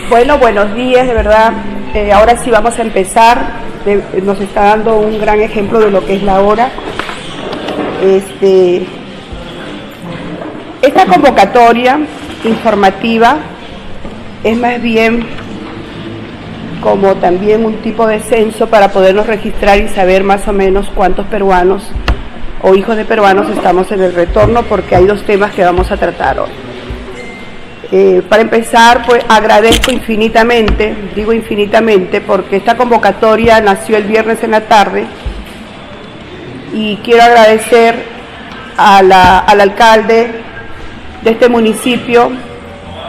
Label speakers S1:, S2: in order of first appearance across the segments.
S1: Bueno, buenos días, de verdad. Ahora sí vamos a empezar. Nos está dando un gran ejemplo de lo que es la hora. Esta convocatoria informativa es más bien como también un tipo de censo para podernos registrar y saber más o menos cuántos peruanos o hijos de peruanos estamos en el retorno, porque hay dos temas que vamos a tratar hoy. Para empezar, pues agradezco infinitamente, digo infinitamente, porque esta convocatoria nació el viernes en la tarde y quiero agradecer al alcalde de este municipio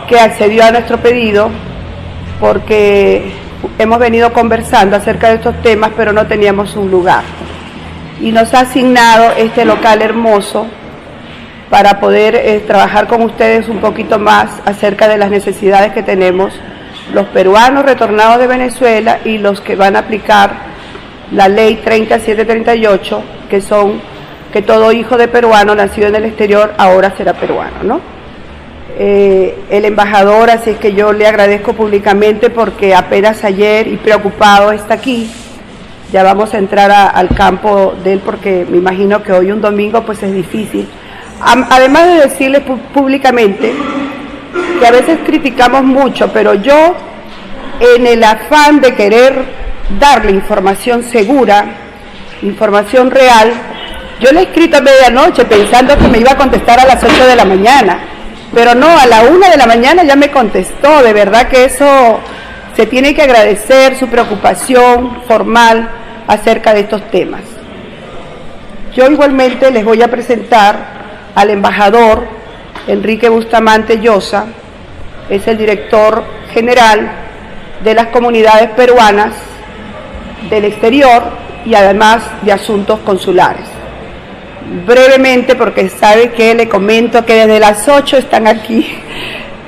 S1: que accedió a nuestro pedido, porque hemos venido conversando acerca de estos temas, pero no teníamos un lugar. Y nos ha asignado este local hermoso para poder trabajar con ustedes un poquito más acerca de las necesidades que tenemos los peruanos retornados de Venezuela y los que van a aplicar la ley 3738, que todo hijo de peruano nacido en el exterior ahora será peruano, ¿no? El embajador, así es que yo le agradezco públicamente porque apenas ayer y preocupado está aquí. Ya vamos a entrar al campo de él porque me imagino que hoy un domingo pues es difícil. Además de decirles públicamente que a veces criticamos mucho, pero yo, en el afán de querer darle información segura, información real, yo le he escrito a medianoche pensando que me iba a contestar a las 8 de la mañana, pero no, a la 1 de la mañana ya me contestó. De verdad que eso se tiene que agradecer, su preocupación formal acerca de estos temas. Yo igualmente les voy a presentar al embajador Enrique Bustamante Llosa, es el director general de las comunidades peruanas del exterior y además de asuntos consulares. Brevemente, porque sabe que le comento que desde las 8 están aquí,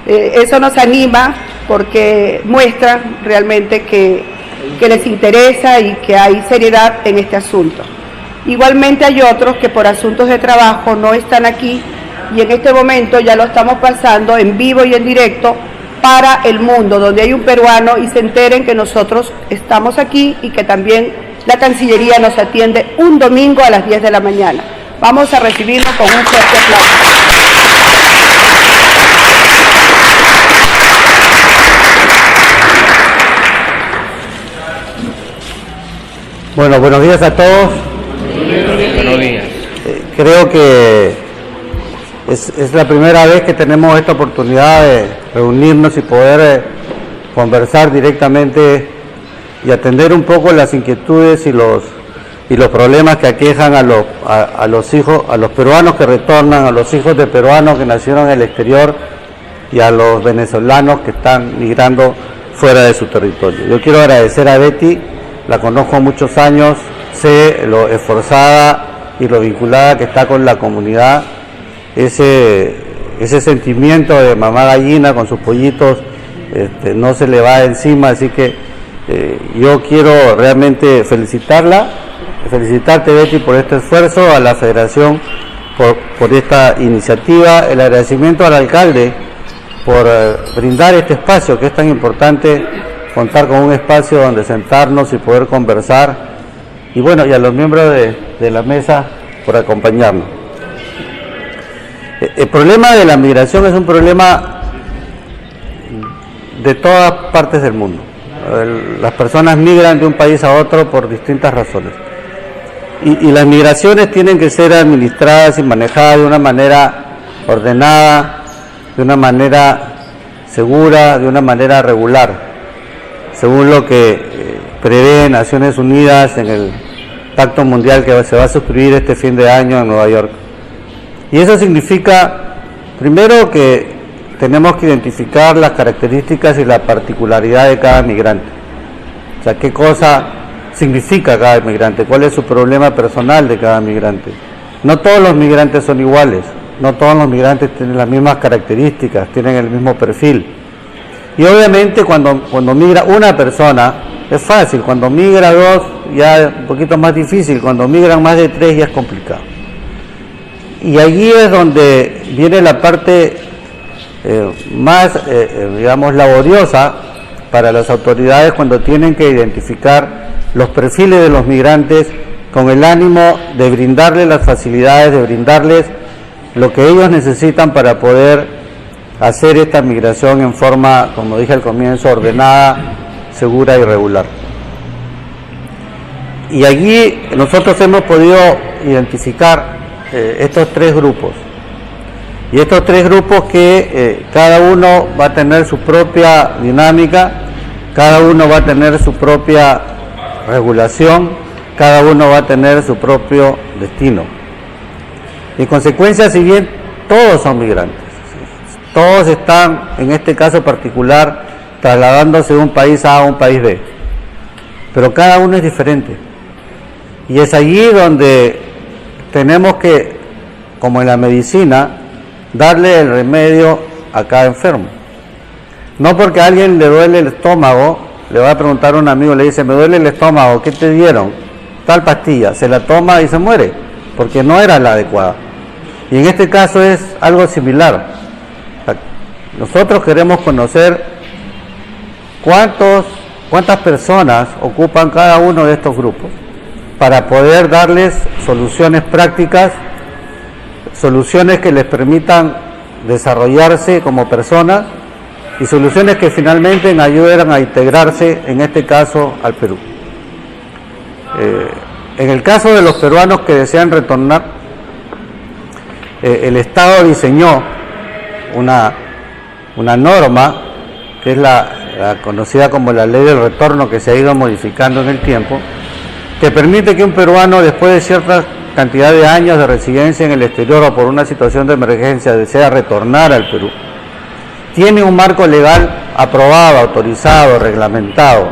S1: eso nos anima porque muestra realmente que les interesa y que hay seriedad en este asunto. Igualmente hay otros que por asuntos de trabajo no están aquí y en este momento ya lo estamos pasando en vivo y en directo para el mundo, donde hay un peruano y se enteren que nosotros estamos aquí y que también la Cancillería nos atiende un domingo a las 10 de la mañana. Vamos a recibirlo con un fuerte aplauso.
S2: Bueno, buenos días a todos.
S3: Buenos días.
S2: Creo que es la primera vez que tenemos esta oportunidad de reunirnos y poder conversar directamente y atender un poco las inquietudes y los problemas que aquejan a los hijos, a los peruanos que retornan, a los hijos de peruanos que nacieron en el exterior y a los venezolanos que están migrando fuera de su territorio. Yo quiero agradecer a Betty, la conozco muchos años, sé lo esforzada y lo vinculada que está con la comunidad, ese sentimiento de mamá gallina con sus pollitos no se le va encima, así que yo quiero realmente felicitarte Betty por este esfuerzo, a la Federación por esta iniciativa, el agradecimiento al alcalde por brindar este espacio que es tan importante, contar con un espacio donde sentarnos y poder conversar, y bueno, y a los miembros de la mesa por acompañarnos. El problema de la migración es un problema de todas partes del mundo. Las personas migran de un país a otro por distintas razones. Y las migraciones tienen que ser administradas y manejadas de una manera ordenada, de una manera segura, de una manera regular, según lo que prevé Naciones Unidas en el Pacto Mundial que se va a suscribir este fin de año en Nueva York. Y eso significa, primero, que tenemos que identificar las características y la particularidad de cada migrante. O sea, qué cosa significa cada migrante, cuál es su problema personal de cada migrante. No todos los migrantes son iguales, no todos los migrantes tienen las mismas características, tienen el mismo perfil. Y obviamente cuando migra una persona es fácil, cuando migra dos ya es un poquito más difícil, cuando migran más de tres ya es complicado. Y allí es donde viene la parte más, digamos, laboriosa para las autoridades cuando tienen que identificar los perfiles de los migrantes con el ánimo de brindarles las facilidades, de brindarles lo que ellos necesitan para poder hacer esta migración en forma, como dije al comienzo, ordenada, segura y regular. Y allí nosotros hemos podido identificar estos tres grupos. Y estos tres grupos que cada uno va a tener su propia dinámica, cada uno va a tener su propia regulación, cada uno va a tener su propio destino. En consecuencia, si bien todos son migrantes, todos están, en este caso particular, trasladándose de un país A a un país B, pero cada uno es diferente. Y es allí donde tenemos que, como en la medicina, darle el remedio a cada enfermo. No porque a alguien le duele el estómago, le va a preguntar a un amigo, le dice, me duele el estómago, ¿qué te dieron? Tal pastilla, se la toma y se muere, porque no era la adecuada. Y en este caso es algo similar. Nosotros queremos conocer cuántas personas ocupan cada uno de estos grupos para poder darles soluciones prácticas, soluciones que les permitan desarrollarse como personas y soluciones que finalmente ayuden a integrarse, en este caso, al Perú. En el caso de los peruanos que desean retornar, el Estado diseñó una norma, que es la conocida como la Ley del Retorno, que se ha ido modificando en el tiempo, que permite que un peruano, después de cierta cantidad de años de residencia en el exterior o por una situación de emergencia, desea retornar al Perú, tiene un marco legal aprobado, autorizado, reglamentado,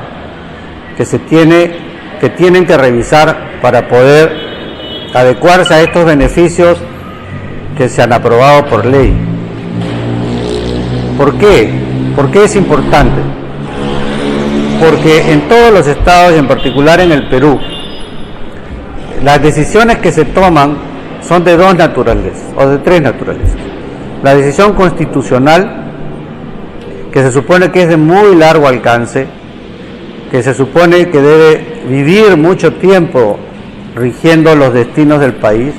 S2: que tienen que revisar para poder adecuarse a estos beneficios que se han aprobado por ley. ¿Por qué? ¿Por qué es importante? Porque en todos los estados, y en particular en el Perú, las decisiones que se toman son de dos naturalezas, o de tres naturalezas. La decisión constitucional, que se supone que es de muy largo alcance, que se supone que debe vivir mucho tiempo rigiendo los destinos del país,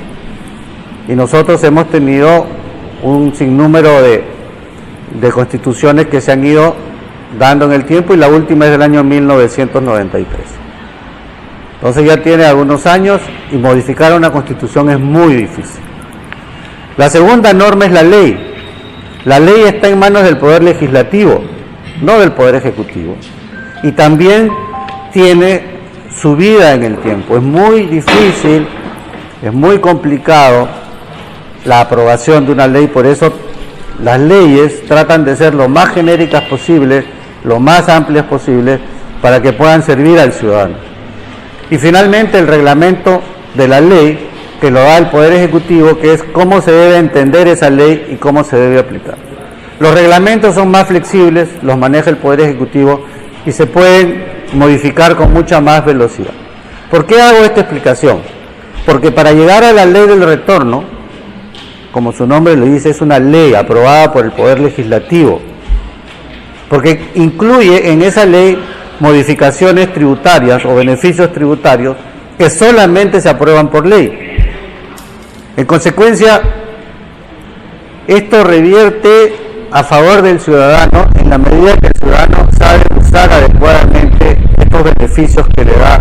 S2: y nosotros hemos tenido un sinnúmero de constituciones que se han ido dando en el tiempo, y la última es del año 1993. Entonces ya tiene algunos años, y modificar una constitución es muy difícil. La segunda norma es la ley. La ley está en manos del Poder Legislativo, no del Poder Ejecutivo. Y también tiene su vida en el tiempo. Es muy difícil, es muy complicado la aprobación de una ley, por eso las leyes tratan de ser lo más genéricas posibles, lo más amplias posibles, para que puedan servir al ciudadano. Y finalmente el reglamento de la ley, que lo da el Poder Ejecutivo, que es cómo se debe entender esa ley y cómo se debe aplicar. Los reglamentos son más flexibles, los maneja el Poder Ejecutivo y se pueden modificar con mucha más velocidad. ¿Por qué hago esta explicación? Porque para llegar a la ley del retorno, como su nombre lo dice, es una ley aprobada por el Poder Legislativo, porque incluye en esa ley modificaciones tributarias o beneficios tributarios que solamente se aprueban por ley. En consecuencia, esto revierte a favor del ciudadano en la medida que el ciudadano sabe usar adecuadamente estos beneficios que le da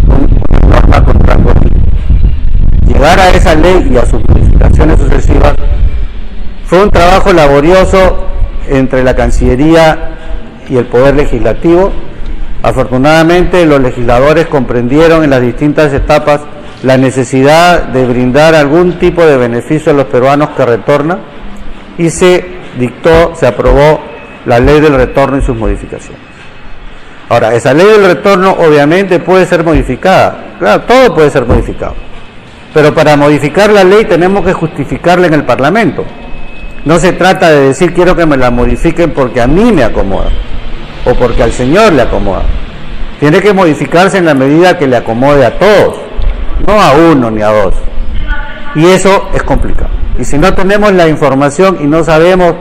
S2: una norma contractual. Llegar a esa ley y a sus modificaciones sucesivas fue un trabajo laborioso entre la Cancillería y el Poder Legislativo. Afortunadamente, los legisladores comprendieron en las distintas etapas la necesidad de brindar algún tipo de beneficio a los peruanos que retornan, y se aprobó la ley del retorno y sus modificaciones. Ahora, esa ley del retorno obviamente puede ser modificada, claro, todo puede ser modificado, pero para modificar la ley tenemos que justificarla en el Parlamento. No se trata de decir quiero que me la modifiquen porque a mí me acomoda o porque al señor le acomoda. Tiene que modificarse en la medida que le acomode a todos, no a uno ni a dos, y eso es complicado. Y si no tenemos la información y no sabemos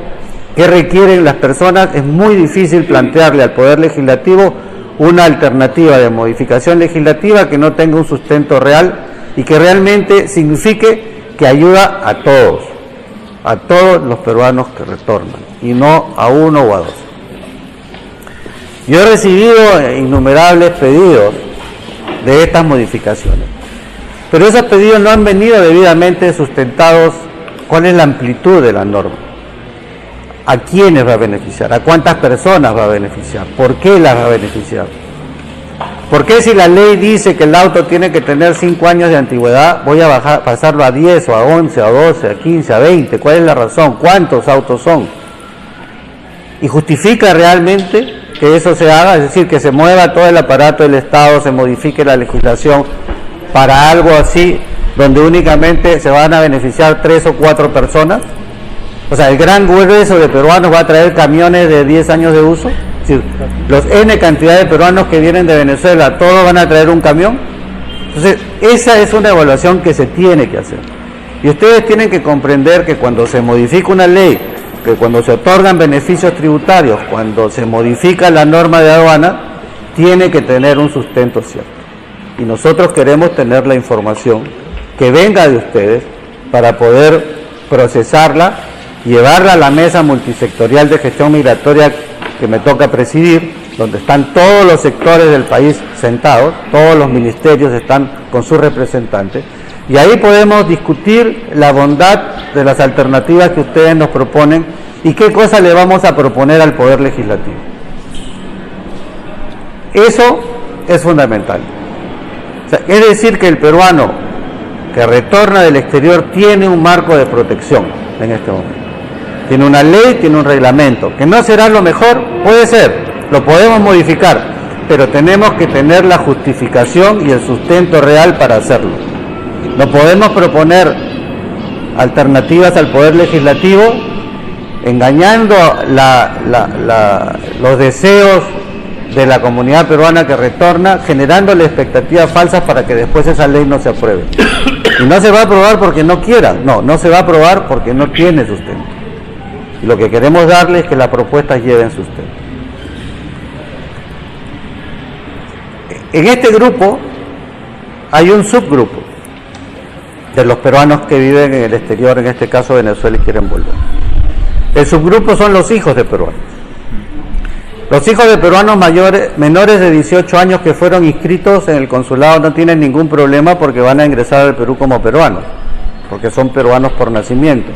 S2: ¿Qué requieren las personas? Es muy difícil plantearle al Poder Legislativo una alternativa de modificación legislativa que no tenga un sustento real y que realmente signifique que ayuda a todos los peruanos que retornan, y no a uno o a dos. Yo he recibido innumerables pedidos de estas modificaciones, pero esos pedidos no han venido debidamente sustentados. ¿Cuál es la amplitud de la norma? ¿A quiénes va a beneficiar? ¿A cuántas personas va a beneficiar? ¿Por qué las va a beneficiar? ¿Por qué si la ley dice que el auto tiene que tener 5 años de antigüedad, voy a pasarlo a 10 o a 11, a 12, a 15, a 20? ¿Cuál es la razón? ¿Cuántos autos son? ¿Y justifica realmente que eso se haga? Es decir, que se mueva todo el aparato del Estado, se modifique la legislación para algo así, donde únicamente se van a beneficiar 3 o 4 personas. O sea, el gran grueso de peruanos va a traer camiones de 10 años de uso. Es decir, los N cantidad de peruanos que vienen de Venezuela, ¿todos van a traer un camión? Entonces, esa es una evaluación que se tiene que hacer. Y ustedes tienen que comprender que cuando se modifica una ley, que cuando se otorgan beneficios tributarios, cuando se modifica la norma de aduana, tiene que tener un sustento cierto. Y nosotros queremos tener la información que venga de ustedes para poder procesarla, llevarla a la mesa multisectorial de gestión migratoria que me toca presidir, donde están todos los sectores del país sentados, todos los ministerios están con sus representantes, y ahí podemos discutir la bondad de las alternativas que ustedes nos proponen y qué cosa le vamos a proponer al Poder Legislativo. Eso es fundamental. O sea, es decir, que el peruano que retorna del exterior tiene un marco de protección en este momento. Tiene una ley, tiene un reglamento, que no será lo mejor, puede ser, lo podemos modificar, pero tenemos que tener la justificación y el sustento real para hacerlo. No podemos proponer alternativas al Poder Legislativo engañando los deseos de la comunidad peruana que retorna, generándole expectativas falsas para que después esa ley no se apruebe. Y no se va a aprobar porque no quiera, no se va a aprobar porque no tiene sustento. Y lo que queremos darle es que las propuestas lleven sustento. En este grupo hay un subgrupo de los peruanos que viven en el exterior, en este caso Venezuela, y quieren volver. El subgrupo son los hijos de peruanos. Los hijos de peruanos menores de 18 años que fueron inscritos en el consulado no tienen ningún problema porque van a ingresar al Perú como peruanos, porque son peruanos por nacimiento.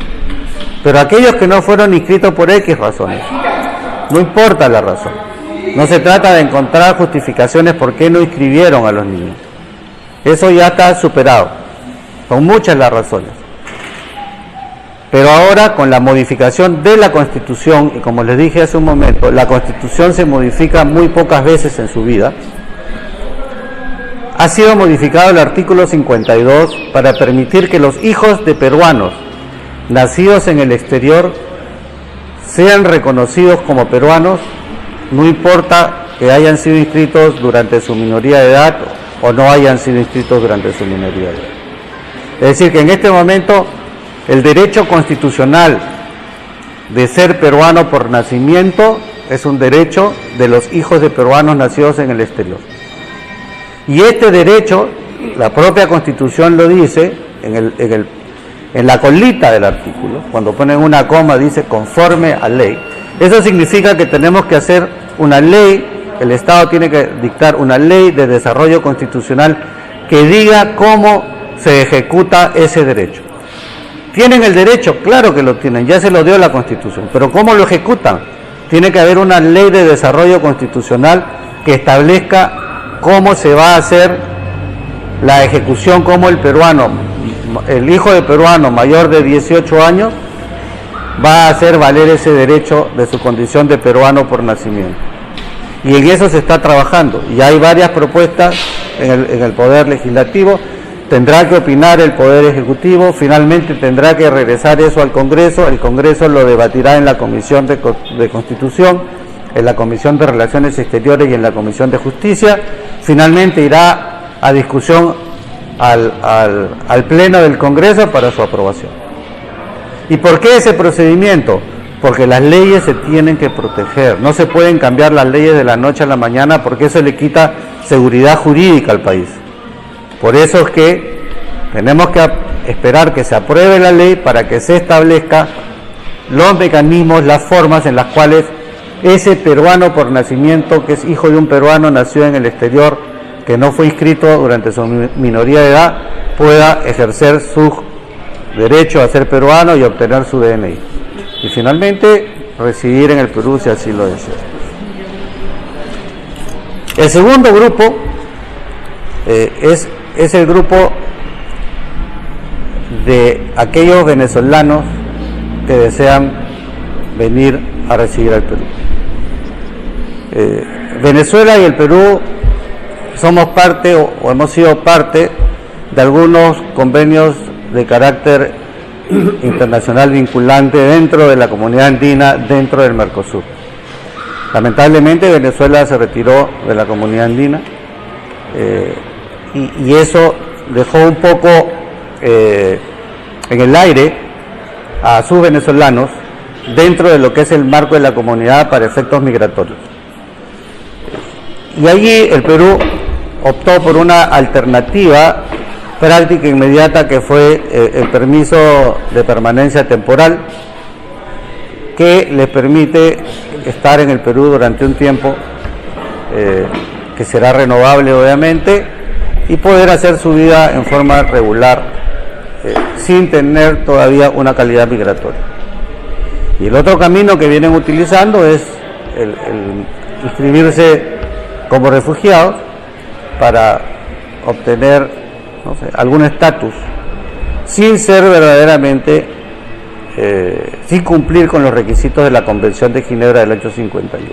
S2: Pero aquellos que no fueron inscritos por X razones, no importa la razón, no se trata de encontrar justificaciones por qué no inscribieron a los niños. Eso ya está superado, son muchas las razones. Pero ahora, con la modificación de la Constitución, y como les dije hace un momento, la Constitución se modifica muy pocas veces en su vida, ha sido modificado el artículo 52 para permitir que los hijos de peruanos nacidos en el exterior sean reconocidos como peruanos, no importa que hayan sido inscritos durante su minoría de edad o no hayan sido inscritos durante su minoría de edad. Es decir, que en este momento el derecho constitucional de ser peruano por nacimiento es un derecho de los hijos de peruanos nacidos en el exterior. Y este derecho, la propia Constitución lo dice, en la colita del artículo, cuando ponen una coma dice conforme a ley. Eso significa que tenemos que hacer una ley, el Estado tiene que dictar una ley de desarrollo constitucional que diga cómo se ejecuta ese derecho. ¿Tienen el derecho? Claro que lo tienen, ya se lo dio la Constitución, pero ¿cómo lo ejecutan? Tiene que haber una ley de desarrollo constitucional que establezca cómo se va a hacer la ejecución, cómo el hijo de peruano mayor de 18 años va a hacer valer ese derecho de su condición de peruano por nacimiento. Y en eso se está trabajando, y hay varias propuestas en el Poder Legislativo. Tendrá que opinar el Poder Ejecutivo, finalmente tendrá que regresar eso al Congreso, el Congreso lo debatirá en la Comisión de Constitución, en la Comisión de Relaciones Exteriores y en la Comisión de Justicia, finalmente irá a discusión al Pleno del Congreso para su aprobación. ¿Y por qué ese procedimiento? porque las leyes se tienen que proteger. No se pueden cambiar las leyes de la noche a la mañana porque eso le quita seguridad jurídica al país. Por eso es que tenemos que esperar que se apruebe la ley para que se establezca los mecanismos, las formas en las cuales ese peruano por nacimiento, que es hijo de un peruano nacido en el exterior, que no fue inscrito durante su minoría de edad, pueda ejercer su derecho a ser peruano y obtener su DNI. Y finalmente, residir en el Perú si así lo desea. El segundo grupo es el grupo de aquellos venezolanos que desean venir a residir al Perú. Venezuela y el Perú somos parte o hemos sido parte de algunos convenios de carácter internacional vinculante dentro de la comunidad andina, dentro del Mercosur. Lamentablemente Venezuela se retiró de la comunidad andina y eso dejó un poco en el aire a sus venezolanos dentro de lo que es el marco de la comunidad para efectos migratorios. Y allí el Perú optó por una alternativa práctica inmediata que fue el permiso de permanencia temporal, que les permite estar en el Perú durante un tiempo que será renovable obviamente y poder hacer su vida en forma regular sin tener todavía una calidad migratoria. Y el otro camino que vienen utilizando es el inscribirse como refugiados para obtener, no sé, algún estatus sin ser verdaderamente, sin cumplir con los requisitos de la Convención de Ginebra del año 51.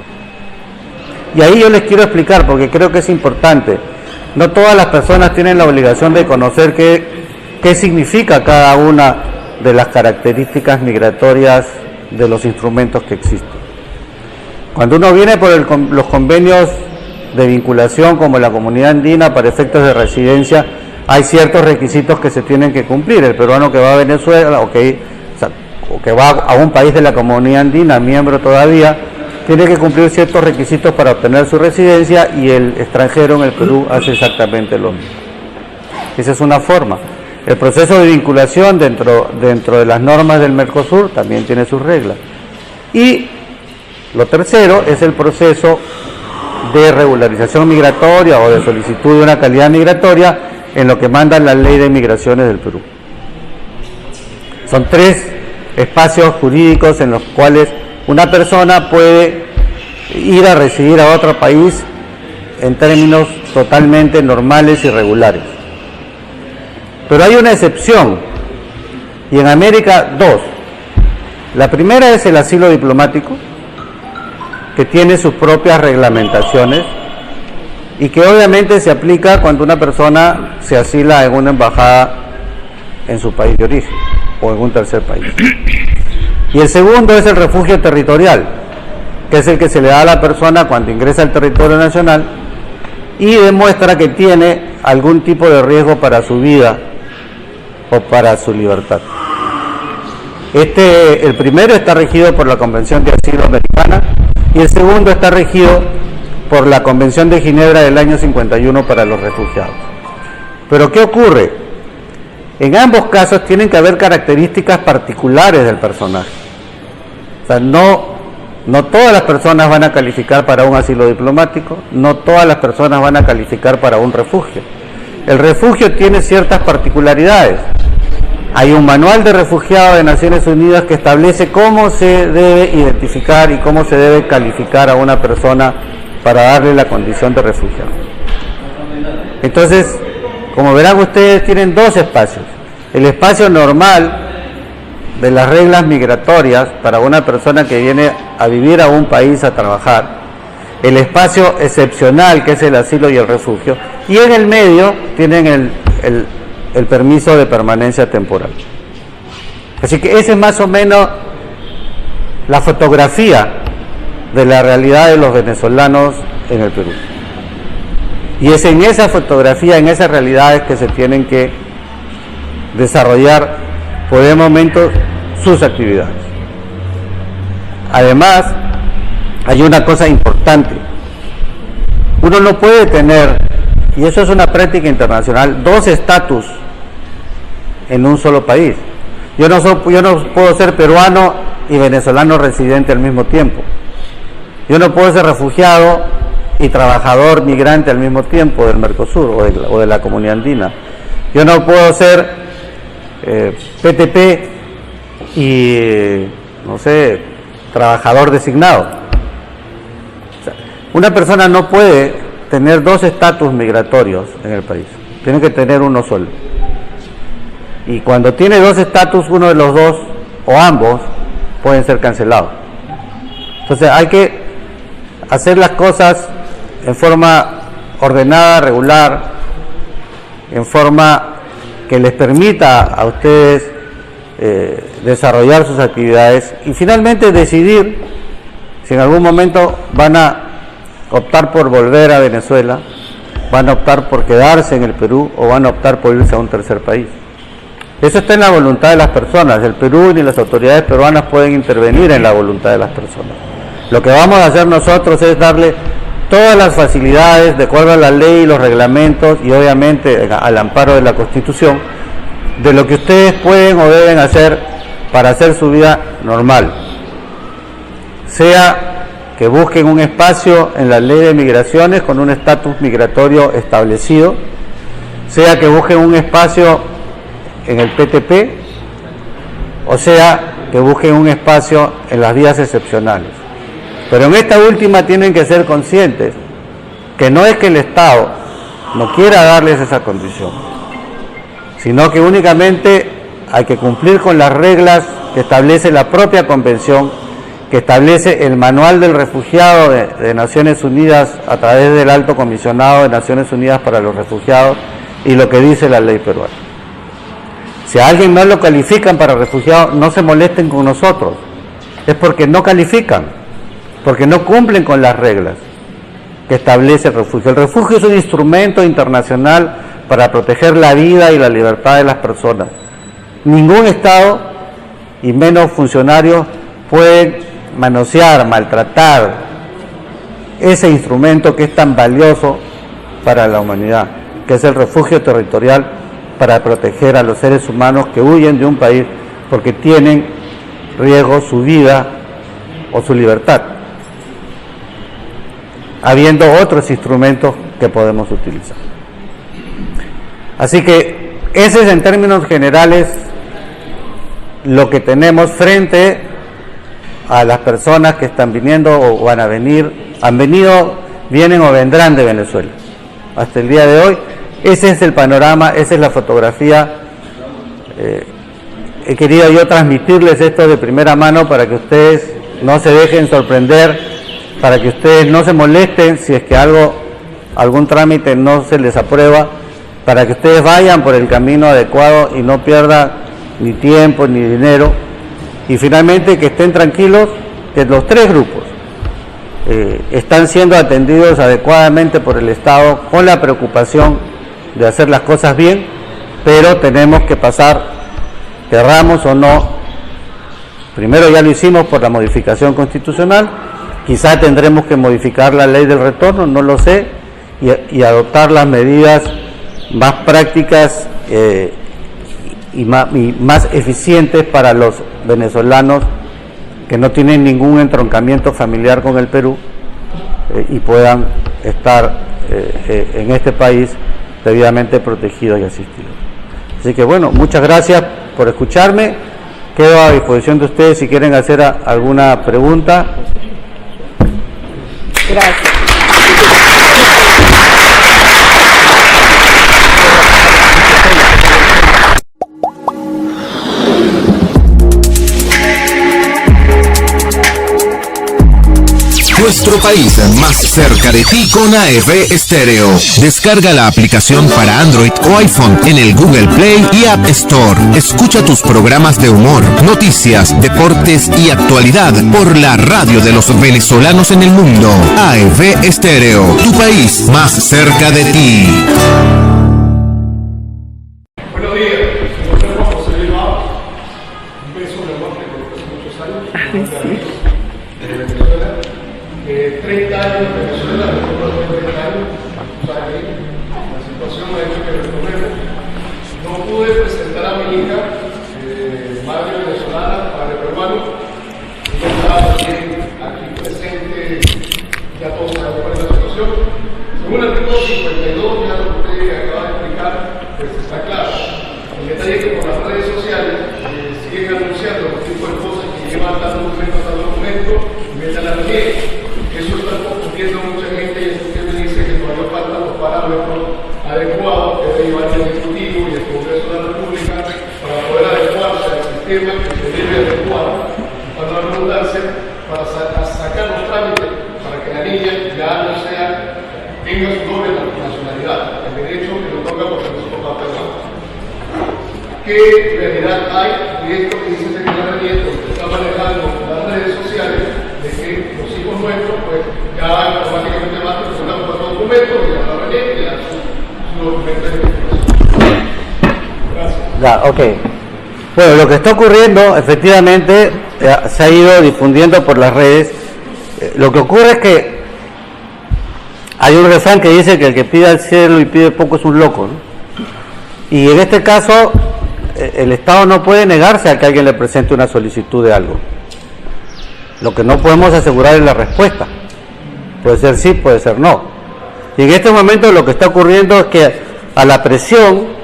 S2: Y ahí yo les quiero explicar, porque creo que es importante. No todas las personas tienen la obligación de conocer qué significa cada una de las características migratorias de los instrumentos que existen. Cuando uno viene por los convenios de vinculación como la comunidad andina para efectos de residencia, hay ciertos requisitos que se tienen que cumplir. El peruano que va a Venezuela o que va a un país de la comunidad andina, miembro todavía, tiene que cumplir ciertos requisitos para obtener su residencia, y el extranjero en el Perú hace exactamente lo mismo. Esa es una forma. El proceso de vinculación dentro de las normas del Mercosur también tiene sus reglas. Y lo tercero es el proceso de regularización migratoria o de solicitud de una calidad migratoria en lo que manda la Ley de Migraciones del Perú. Son 3 espacios jurídicos en los cuales una persona puede ir a residir a otro país en términos totalmente normales y regulares. Pero hay una excepción, y en América 2. La primera es el asilo diplomático, que tiene sus propias reglamentaciones y que obviamente se aplica cuando una persona se asila en una embajada en su país de origen o en un tercer país. Y el segundo es el refugio territorial, que es el que se le da a la persona cuando ingresa al territorio nacional y demuestra que tiene algún tipo de riesgo para su vida o para su libertad. El primero está regido por la Convención de Asilo Americana y el segundo está regido por la Convención de Ginebra del año 51 para los refugiados. Pero ¿qué ocurre? En ambos casos tienen que haber características particulares del personaje. O sea, no todas las personas van a calificar para un asilo diplomático, no todas las personas van a calificar para un refugio. El refugio tiene ciertas particularidades. Hay un manual de refugiados de Naciones Unidas que establece cómo se debe identificar y cómo se debe calificar a una persona para darle la condición de refugiado. Entonces, como verán ustedes, tienen 2 espacios. El espacio normal de las reglas migratorias para una persona que viene a vivir a un país a trabajar, el espacio excepcional que es el asilo y el refugio, y en el medio tienen el permiso de permanencia temporal. Así que esa es más o menos la fotografía de la realidad de los venezolanos en el Perú. Y es en esa fotografía, en esas realidades que se tienen que desarrollar por el momento sus actividades. Además, hay una cosa importante. Uno no puede tener, y eso es una práctica internacional, dos estatus en un solo país. Yo no puedo ser peruano y venezolano residente al mismo tiempo. Yo no puedo ser refugiado y trabajador migrante al mismo tiempo del Mercosur o de la Comunidad Andina. Yo no puedo ser PTP y, no sé, trabajador designado. O sea, una persona no puede tener dos estatus migratorios en el país. Tiene que tener uno solo. Y cuando tiene dos estatus, uno de los dos o ambos pueden ser cancelados. Entonces hay que hacer las cosas en forma ordenada, regular, en forma que les permita a ustedes desarrollar sus actividades y finalmente decidir si en algún momento van a optar por volver a Venezuela, van a optar por quedarse en el Perú o van a optar por irse a un tercer país. Eso está en la voluntad de las personas. El Perú ni las autoridades peruanas pueden intervenir en la voluntad de las personas. Lo que vamos a hacer nosotros es darle todas las facilidades de acuerdo a la ley, los reglamentos y obviamente al amparo de la Constitución de lo que ustedes pueden o deben hacer para hacer su vida normal. Sea que busquen un espacio en la ley de migraciones con un estatus migratorio establecido, sea que busquen un espacio en el PTP, o sea que busquen un espacio en las vías excepcionales. Pero en esta última tienen que ser conscientes que no es que el Estado no quiera darles esa condición, sino que únicamente hay que cumplir con las reglas que establece la propia Convención, que establece el Manual del Refugiado de Naciones Unidas a través del Alto Comisionado de Naciones Unidas para los Refugiados y lo que dice la ley peruana. Si a alguien no lo califican para refugiado, no se molesten con nosotros. Es porque no califican, porque no cumplen con las reglas que establece el refugio. El refugio es un instrumento internacional para proteger la vida y la libertad de las personas. Ningún Estado, y menos funcionarios, pueden manosear, maltratar ese instrumento que es tan valioso para la humanidad, que es el refugio territorial, para proteger a los seres humanos que huyen de un país porque tienen riesgo su vida o su libertad, habiendo otros instrumentos que podemos utilizar. Así que ese es en términos generales lo que tenemos frente a las personas que están viniendo o van a venir, han venido, vienen o vendrán de Venezuela. Hasta el día de hoy, ese es el panorama, esa es la fotografía. He querido yo transmitirles esto de primera mano para que ustedes no se dejen sorprender, para que ustedes no se molesten si es que algún trámite no se les aprueba, para que ustedes vayan por el camino adecuado y no pierdan ni tiempo ni dinero, y finalmente que estén tranquilos que los tres grupos están siendo atendidos adecuadamente por el Estado con la preocupación de hacer las cosas bien, pero tenemos que pasar, querramos o no, primero ya lo hicimos por la modificación constitucional, quizá tendremos que modificar la ley del retorno, no lo sé, y adoptar las medidas más prácticas y más eficientes para los venezolanos que no tienen ningún entroncamiento familiar con el Perú y puedan estar en este país debidamente protegidos y asistidos. Así que bueno, muchas gracias por escucharme. Quedo a disposición de ustedes si quieren hacer alguna pregunta.
S1: Gracias.
S4: Nuestro país más cerca de ti con AF Estéreo. Descarga la aplicación para Android o iPhone en el Google Play y App Store. Escucha tus programas de humor, noticias, deportes y actualidad por la radio de los venezolanos en el mundo. AF Estéreo, tu país más cerca de ti.
S5: Buenos días, mi nombre es José Luis Mao, un beso de amor que conozco hace muchos años. 30 años en Venezuela, nosotros hace 30 años, o sea, la situación ha hecho que retomemos. No pude presentar a mi hija, madre venezolana, padre peruano, ella estaba también aquí presente, ya todos sabemos cuál es la situación. Según el artículo 52, ya lo que usted acaba de explicar, pues está claro. El detalle es que por las redes sociales siguen anunciando este tipo de cosas que llevan tal documento a tal documento, y metan la ley. Eso está confundiendo a mucha gente y usted me dice que todavía faltan los parámetros adecuados que debe llevar el Ejecutivo y el Congreso de la República para poder adecuarse al sistema que se debe adecuar, para la redundancia, para sacar los trámites para que la niña ya no sea, tenga su doble nacionalidad, el derecho que le toca por su papá peruano. ¿Qué realidad hay de esto que dice el señor Nieto, que está manejando las redes sociales, de que los hijos nuestros, pues ya automáticamente van a presentar un documento y a la René y a su documento de identificación? Gracias.
S2: Ya, ok. Bueno, lo que está ocurriendo, efectivamente, se ha ido difundiendo por las redes. Lo que ocurre es que hay un refrán que dice que el que pide al cielo y pide poco es un loco, ¿no? Y en este caso, el Estado no puede negarse a que alguien le presente una solicitud de algo. Lo que no podemos asegurar es la respuesta. Puede ser sí, puede ser no. Y en este momento lo que está ocurriendo es que a la presión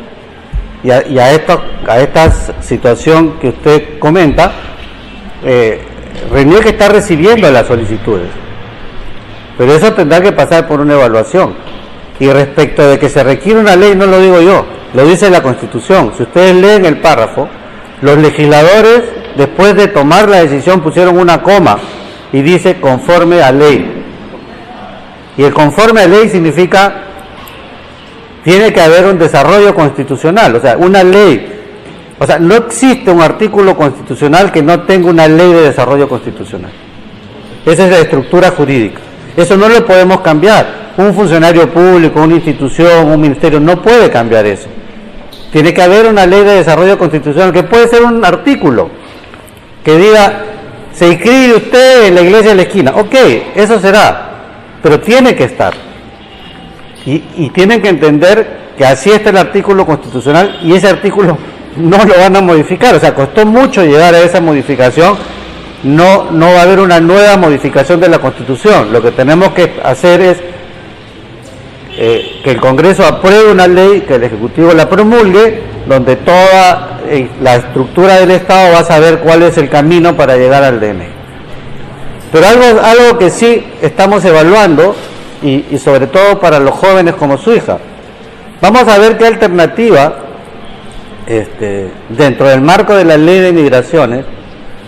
S2: y a esta situación que usted comenta, RENIEC está recibiendo las solicitudes. Pero eso tendrá que pasar por una evaluación. Y respecto de que se requiere una ley, no lo digo yo, lo dice la Constitución. Si ustedes leen el párrafo, los legisladores, después de tomar la decisión, pusieron una coma y dice conforme a ley. Y el conforme a ley significa tiene que haber un desarrollo constitucional, o sea, una ley. O sea, no existe un artículo constitucional que no tenga una ley de desarrollo constitucional. Esa es la estructura jurídica. Eso no lo podemos cambiar. Un funcionario público, una institución, un ministerio no puede cambiar eso. Tiene que haber una ley de desarrollo constitucional que puede ser un artículo que diga, se inscribe usted en la iglesia de la esquina. Ok, eso será, pero tiene que estar. Y tienen que entender que así está el artículo constitucional y ese artículo no lo van a modificar. O sea, costó mucho llegar a esa modificación. No va a haber una nueva modificación de la Constitución. Lo que tenemos que hacer es que el Congreso apruebe una ley, que el Ejecutivo la promulgue, donde toda la estructura del Estado va a saber cuál es el camino para llegar al DNI. Pero algo que sí estamos evaluando, y sobre todo para los jóvenes como su hija, vamos a ver qué alternativa, dentro del marco de la ley de migraciones,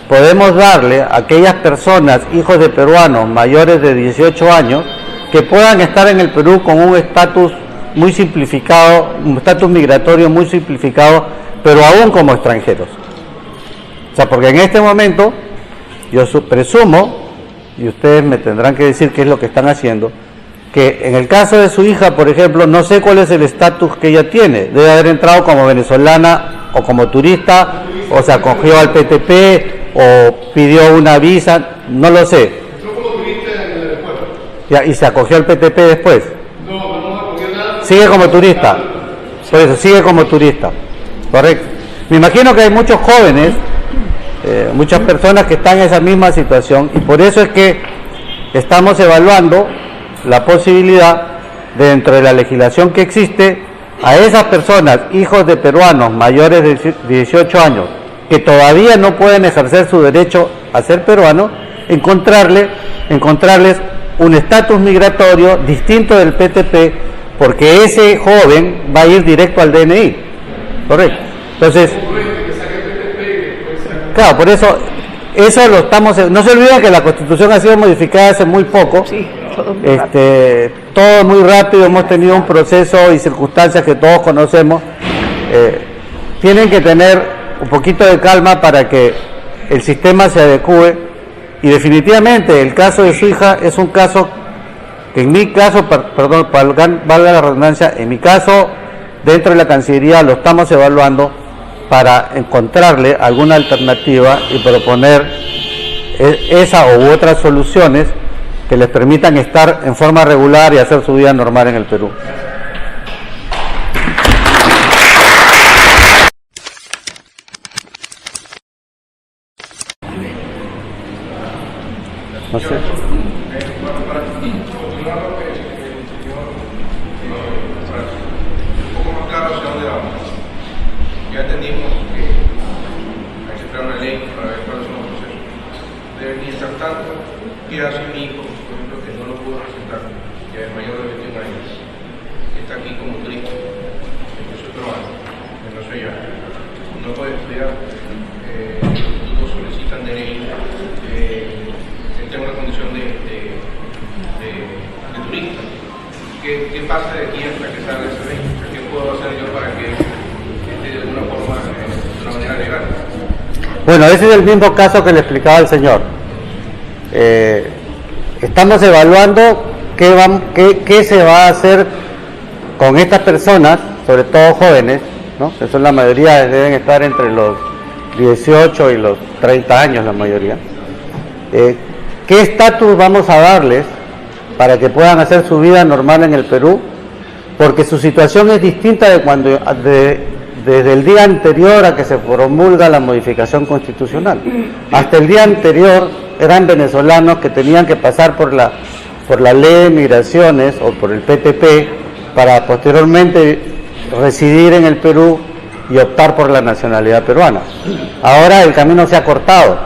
S2: podemos darle a aquellas personas, hijos de peruanos mayores de 18 años, que puedan estar en el Perú con un estatus muy simplificado, un estatus migratorio muy simplificado, pero aún como extranjeros. O sea, porque en este momento, yo presumo, y ustedes me tendrán que decir qué es lo que están haciendo, que en el caso de su hija, por ejemplo, no sé cuál es el estatus que ella tiene. Debe haber entrado como venezolana o como turista, o se acogió al PTP, o pidió una visa, no lo sé.
S5: Entró como turista en el aeropuerto.
S2: Ya, ¿y se acogió al PTP después?
S5: No se acogió nada.
S2: Sigue como turista. Por eso, sigue como turista. Correcto. Me imagino que hay muchos jóvenes, muchas personas que están en esa misma situación, y por eso es que estamos evaluando la posibilidad, dentro de la legislación que existe, a esas personas, hijos de peruanos mayores de 18 años, que todavía no pueden ejercer su derecho a ser peruanos, encontrarles un estatus migratorio distinto del PTP, porque ese joven va a ir directo al DNI. Correcto. Entonces, claro, por eso lo estamos. No se olviden que la Constitución ha sido modificada hace muy poco.
S1: Sí,
S2: todo muy rápido, hemos tenido un proceso y circunstancias que todos conocemos. Tienen que tener un poquito de calma para que el sistema se adecue, y definitivamente el caso de su hija es un caso que en mi caso, valga la redundancia, en mi caso dentro de la Cancillería lo estamos evaluando para encontrarle alguna alternativa y proponer esa u otras soluciones que les permitan estar en forma regular y hacer su vida normal en el Perú. No sé.
S6: Ya entendimos que hay que crear una ley para ver cuáles son los procesos. Mientras tanto, ¿qué hace mi hijo, por ejemplo, que no lo pudo presentar, ya es mayor de 21 años, que está aquí como turista, que yo soy peruano, que no soy yo, no puede estudiar, los institutos solicitan DNI, él tiene una condición de turista. ¿Qué pasa de aquí hasta que salga esa ley? ¿Qué puedo hacer yo para que de alguna forma, de una manera legal?
S2: Bueno, ese es el mismo caso que le explicaba el señor. Estamos evaluando qué se va a hacer con estas personas, sobre todo jóvenes, ¿no? Que son la mayoría, deben estar entre los 18 y los 30 años la mayoría. ¿Qué estatus vamos a darles para que puedan hacer su vida normal en el Perú? Porque su situación es distinta desde el día anterior a que se promulga la modificación constitucional. Hasta el día anterior eran venezolanos que tenían que pasar por la ley de migraciones o por el PTP para posteriormente residir en el Perú y optar por la nacionalidad peruana. Ahora el camino se ha cortado.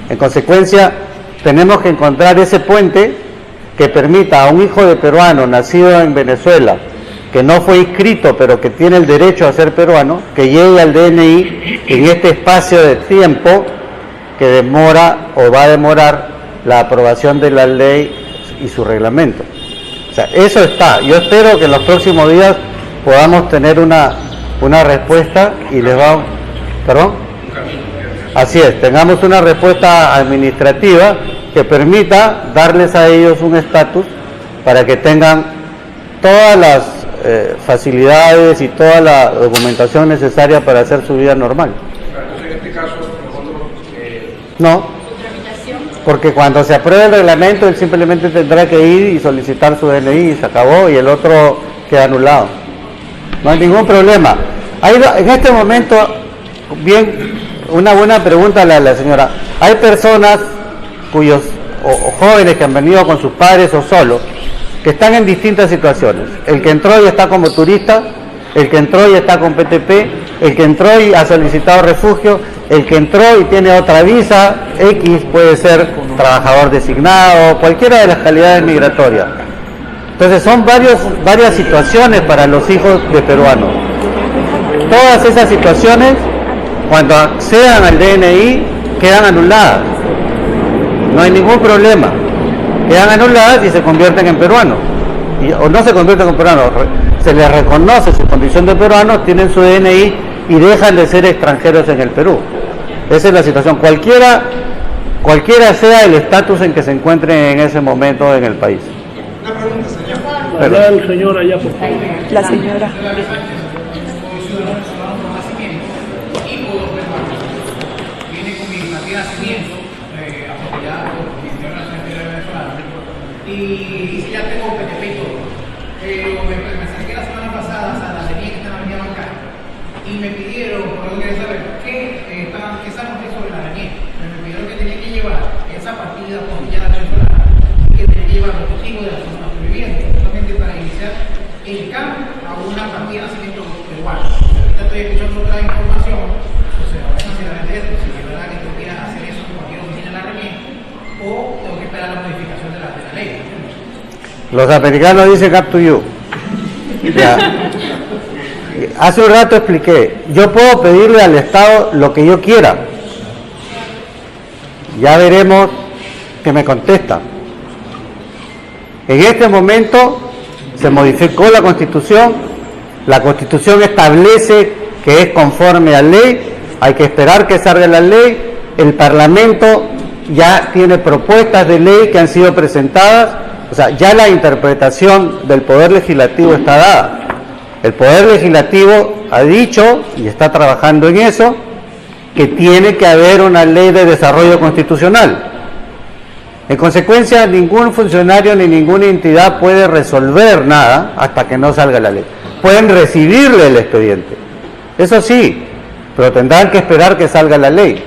S2: En consecuencia, tenemos que encontrar ese puente que permita a un hijo de peruano nacido en Venezuela, que no fue inscrito pero que tiene el derecho a ser peruano, que llegue al DNI en este espacio de tiempo que demora o va a demorar la aprobación de la ley y su reglamento. O sea, eso está. Yo espero que en los próximos días podamos tener una respuesta y les vamos... ¿Perdón? Así es, tengamos una respuesta administrativa que permita darles a ellos un estatus para que tengan todas las facilidades y toda la documentación necesaria para hacer su vida normal.
S6: Entonces, en este caso, nosotros...
S2: No, porque cuando se apruebe el reglamento, él simplemente tendrá que ir y solicitar su DNI y se acabó, y el otro queda anulado. No hay ningún problema. En este momento, bien, una buena pregunta a la señora. Hay personas cuyos, o jóvenes que han venido con sus padres o solos, que están en distintas situaciones. El que entró y está como turista, el que entró y está con PTP, el que entró y ha solicitado refugio, el que entró y tiene otra visa, X, puede ser trabajador designado, cualquiera de las calidades migratorias. Entonces son varias situaciones para los hijos de peruanos. Todas esas situaciones, cuando accedan al DNI, quedan anuladas. No hay ningún problema. Quedan anuladas y se convierten en peruanos. O no se convierten en peruanos, se les reconoce su condición de peruanos, tienen su DNI y dejan de ser extranjeros en el Perú. Esa es la situación. Cualquiera sea el estatus en que se encuentren en ese momento en el país.
S5: Una pregunta, señor.
S7: Habla el señor allá, por favor.
S1: La señora.
S8: Viene con mi partida de nacimiento, apoyado por mi señora venezolana, y dice ya tengo PTP y todo. Pero me acerqué la semana pasada a la línea que estaba en acá y me pidieron, por lo que quería saber, qué saben sobre la línea. Me pidieron que tenía que llevar esa partida ya venezolana y que tenía que llevar los testigos de la zona de vivienda, solamente para iniciar el cambio a una partida de nacimiento peruana. Ahorita estoy escuchando otra información, o sea, básicamente esto, si es verdad que tú quieras hacer eso en cualquier oficina de la reunión, o tengo que esperar la modificación de la ley.
S2: Los americanos dicen up to you. Ya. Hace un rato expliqué, yo puedo pedirle al Estado lo que yo quiera. Ya veremos que me contesta. En este momento se modificó la Constitución establece que es conforme a ley, hay que esperar que salga la ley, el Parlamento ya tiene propuestas de ley que han sido presentadas, o sea, ya la interpretación del Poder Legislativo está dada. El Poder Legislativo ha dicho, y está trabajando en eso, que tiene que haber una ley de desarrollo constitucional. En consecuencia, ningún funcionario ni ninguna entidad puede resolver nada hasta que no salga la ley. Pueden recibirle el expediente, eso sí, pero tendrán que esperar que salga la ley.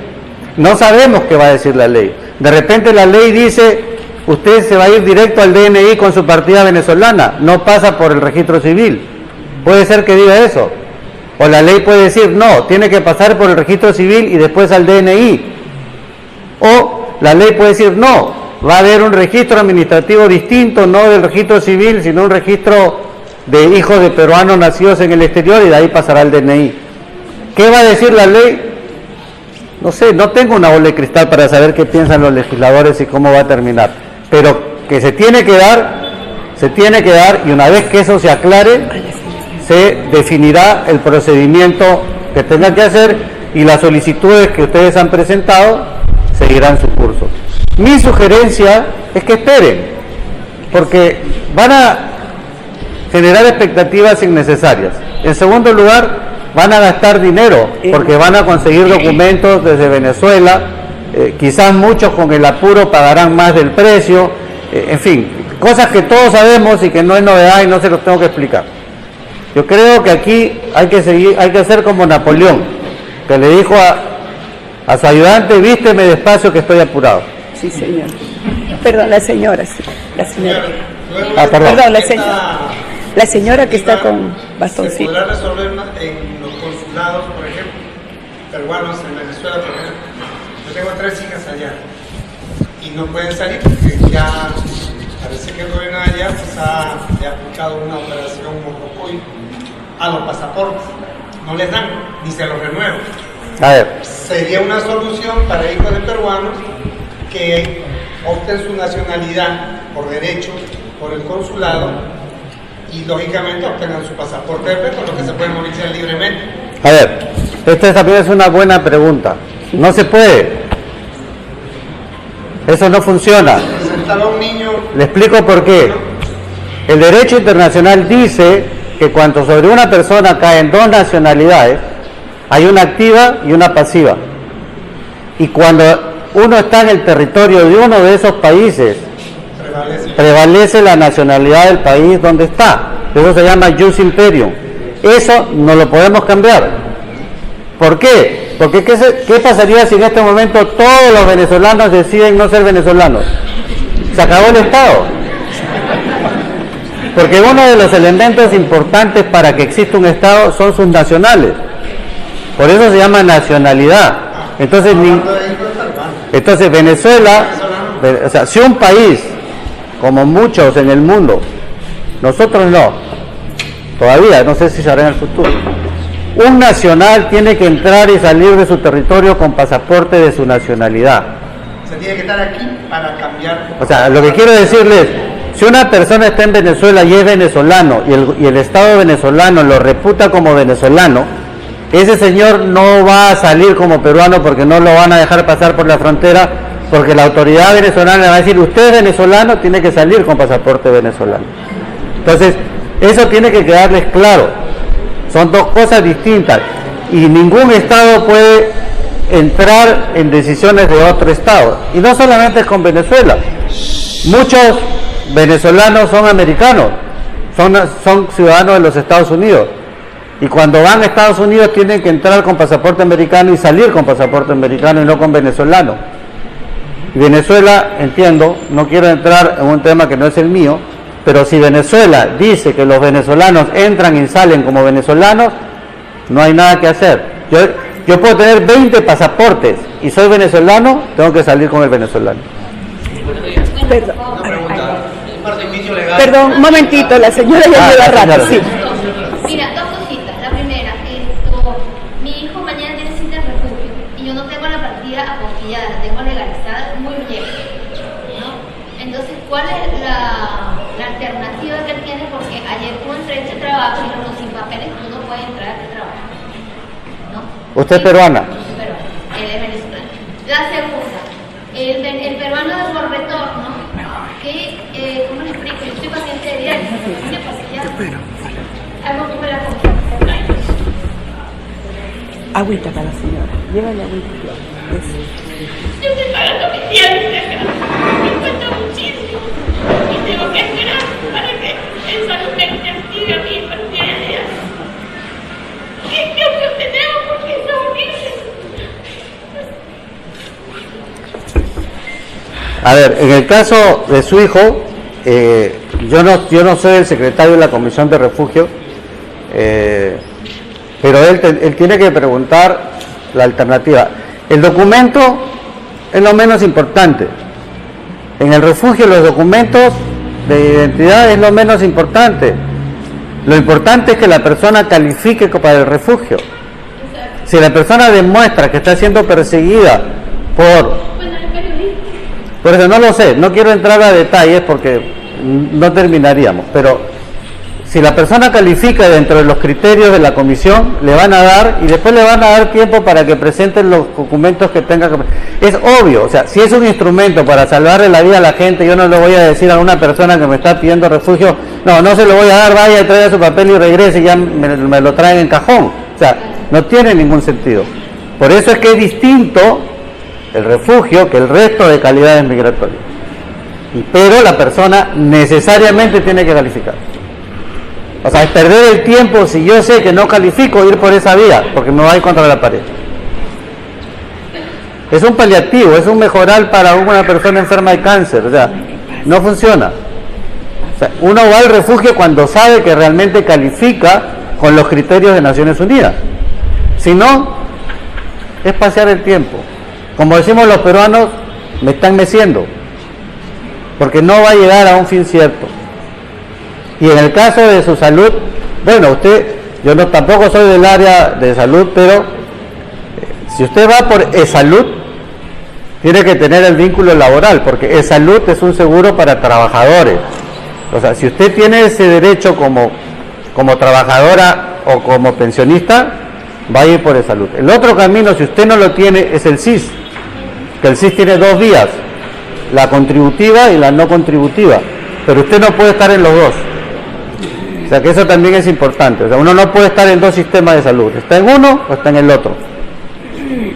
S2: No sabemos qué va a decir la ley. De repente la ley dice, usted se va a ir directo al DNI con su partida venezolana, no pasa por el registro civil. Puede ser que diga eso. O la ley puede decir, no, tiene que pasar por el registro civil y después al DNI. O la ley puede decir, no, va a haber un registro administrativo distinto, no del registro civil, sino un registro de hijos de peruanos nacidos en el exterior y de ahí pasará al DNI. ¿Qué va a decir la ley? No sé, no tengo una bola de cristal para saber qué piensan los legisladores y cómo va a terminar. Pero que se tiene que dar, y una vez que eso se aclare, se definirá el procedimiento que tenga que hacer y las solicitudes que ustedes han presentado seguirán su curso. Mi sugerencia es que esperen, porque van a generar expectativas innecesarias. En segundo lugar, van a gastar dinero, porque van a conseguir documentos desde Venezuela, quizás muchos con el apuro pagarán más del precio, en fin, cosas que todos sabemos y que no es novedad y no se los tengo que explicar. Yo creo que aquí hay que hacer como Napoleón, que le dijo a su ayudante, vísteme despacio que estoy apurado.
S1: Sí, señor. Perdón, la señora, sí. La señora.
S2: Perdón,
S1: la señora que está con bastoncito.
S9: ¿Se podrá resolver en los consulados, por ejemplo, peruanos en Venezuela, por ejemplo? Yo tengo 3 hijas allá y no pueden salir porque ya parece que el gobierno de allá pues, le ha aplicado una operación monopolio a los pasaportes. No les dan, ni se los renuevan.
S2: A ver.
S9: Sería una solución para hijos de peruanos que opten su nacionalidad por derecho, por el consulado, y lógicamente obtengan su pasaporte de con lo que se pueden movilizar libremente.
S2: A ver, esta también es una buena pregunta. No se puede. Eso no funciona.
S9: Un niño...
S2: Le explico por qué. El derecho internacional dice que cuando sobre una persona caen 2 nacionalidades, hay una activa y una pasiva. Y cuando uno está en el territorio de uno de esos países, prevalece la nacionalidad del país donde está. Eso se llama jus imperium. Eso no lo podemos cambiar. ¿Por qué? Porque ¿qué pasaría si en este momento todos los venezolanos deciden no ser venezolanos? Se acabó el Estado. Porque uno de los elementos importantes para que exista un Estado son sus nacionales. Por eso se llama nacionalidad. Entonces Venezuela, o sea, si un país, como muchos en el mundo, nosotros no, todavía, no sé si se hará en el futuro, un nacional tiene que entrar y salir de su territorio con pasaporte de su nacionalidad.
S9: Se tiene que estar aquí para cambiar.
S2: O sea, lo que quiero decirles, si una persona está en Venezuela y es venezolano y el Estado venezolano lo reputa como venezolano, ese señor no va a salir como peruano porque no lo van a dejar pasar por la frontera, porque la autoridad venezolana le va a decir, usted es venezolano, tiene que salir con pasaporte venezolano. Entonces, eso tiene que quedarles claro. Son 2 cosas distintas y ningún Estado puede entrar en decisiones de otro Estado. Y no solamente es con Venezuela. Muchos venezolanos son americanos, son ciudadanos de los Estados Unidos. Y cuando van a Estados Unidos tienen que entrar con pasaporte americano y salir con pasaporte americano y no con venezolano. Y Venezuela, entiendo, no quiero entrar en un tema que no es el mío, pero si Venezuela dice que los venezolanos entran y salen como venezolanos, no hay nada que hacer. Yo puedo tener 20 pasaportes y soy venezolano, tengo que salir con el venezolano.
S1: Perdón, un momentito, la señora ya lleva rato, sí.
S10: Mira, 2 cositas. La primera, mi hijo mañana tiene cita en refugio y yo no tengo la partida apostillada, la tengo legalizada muy bien, ¿no? Entonces, ¿cuál es la alternativa que él tiene? Porque ayer tú entré a este trabajo y los sin papeles tú no puedes entrar a este trabajo, ¿no?
S2: ¿Usted es peruana?
S10: Él es venezolano. La segunda, el peruano de por retorno, que, ¿cómo le explico? Yo soy paciente de diálisis, ¿qué pasa? Algo que me la confianza.
S1: Agüita para la señora. Llévale agüita.
S10: Yo estoy pagando mi diálisis.
S2: A ver, en el caso de su hijo, yo no soy el secretario de la Comisión de Refugio, pero él tiene que preguntar la alternativa. El documento es lo menos importante. En el refugio los documentos de identidad es lo menos importante. Lo importante es que la persona califique para el refugio. Si la persona demuestra que está siendo perseguida por eso no lo sé, no quiero entrar a detalles porque no terminaríamos, pero si la persona califica dentro de los criterios de la comisión, le van a dar, y después le van a dar tiempo para que presenten los documentos que tenga que... Es obvio, o sea, si es un instrumento para salvarle la vida a la gente, yo no le voy a decir a una persona que me está pidiendo refugio, no se lo voy a dar, vaya y traiga su papel y regrese y ya me lo traen en cajón. O sea, no tiene ningún sentido. Por eso es que es distinto el refugio que el resto de calidades migratorias. Pero la persona necesariamente tiene que calificar. O sea, es perder el tiempo si yo sé que no califico ir por esa vía, porque me va a ir contra la pared. Es un paliativo, es un mejoral para una persona enferma de cáncer, o sea, no funciona. O sea, uno va al refugio cuando sabe que realmente califica con los criterios de Naciones Unidas. Si no, es pasear el tiempo. Como decimos los peruanos, me están meciendo, porque no va a llegar a un fin cierto. Y en el caso de su salud, bueno, yo tampoco soy del área de salud, pero si usted va por e-salud, tiene que tener el vínculo laboral, porque e-salud es un seguro para trabajadores. O sea, si usted tiene ese derecho como trabajadora o como pensionista, va a ir por e-salud. El otro camino, si usted no lo tiene, es el SIS, que el SIS tiene dos vías, la contributiva y la no contributiva, pero usted no puede estar en los dos. O sea que eso también es importante. O sea, uno no puede estar en dos sistemas de salud. ¿Está en uno o está en el otro?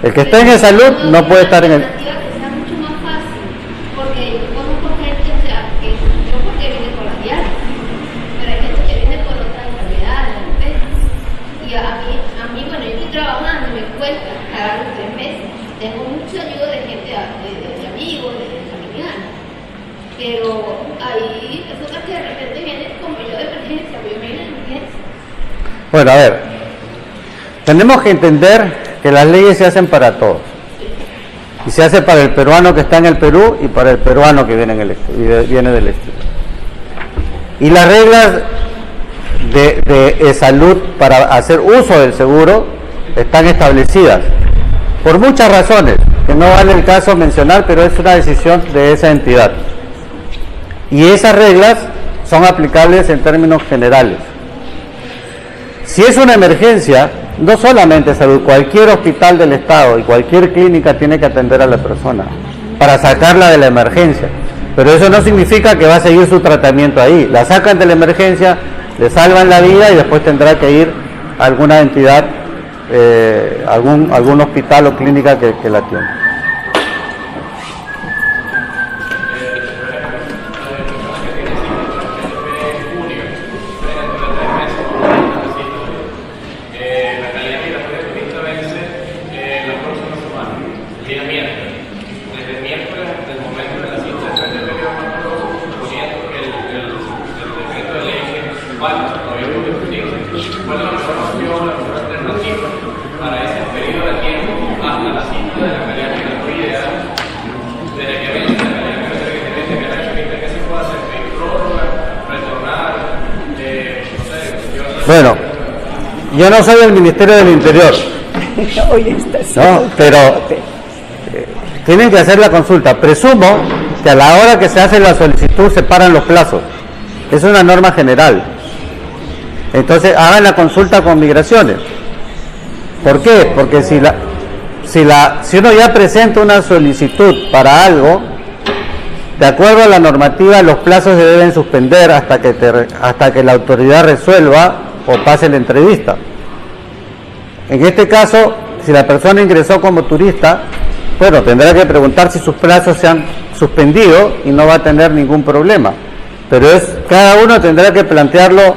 S2: El que está en el salud no puede estar en el... Bueno, a ver, tenemos que entender que las leyes se hacen para todos. Y se hace para el peruano que está en el Perú y para el peruano que viene del exterior. Y las reglas de salud para hacer uso del seguro están establecidas por muchas razones, que no vale el caso mencionar, pero es una decisión de esa entidad. Y esas reglas son aplicables en términos generales. Si es una emergencia, no solamente salud, cualquier hospital del Estado y cualquier clínica tiene que atender a la persona para sacarla de la emergencia. Pero eso no significa que va a seguir su tratamiento ahí. La sacan de la emergencia, le salvan la vida y después tendrá que ir a alguna entidad, algún hospital o clínica que la atienda. Bueno, yo no soy del Ministerio del Interior, no, pero tienen que hacer la consulta. Presumo que a la hora que se hace la solicitud se paran los plazos. Es una norma general. Entonces hagan la consulta con migraciones. ¿Por qué? Porque si uno ya presenta una solicitud para algo, de acuerdo a la normativa, los plazos se deben suspender hasta que la autoridad resuelva o pase la entrevista. En este caso, si la persona ingresó como turista, bueno, tendrá que preguntar si sus plazos se han suspendido y no va a tener ningún problema. Pero cada uno tendrá que plantearlo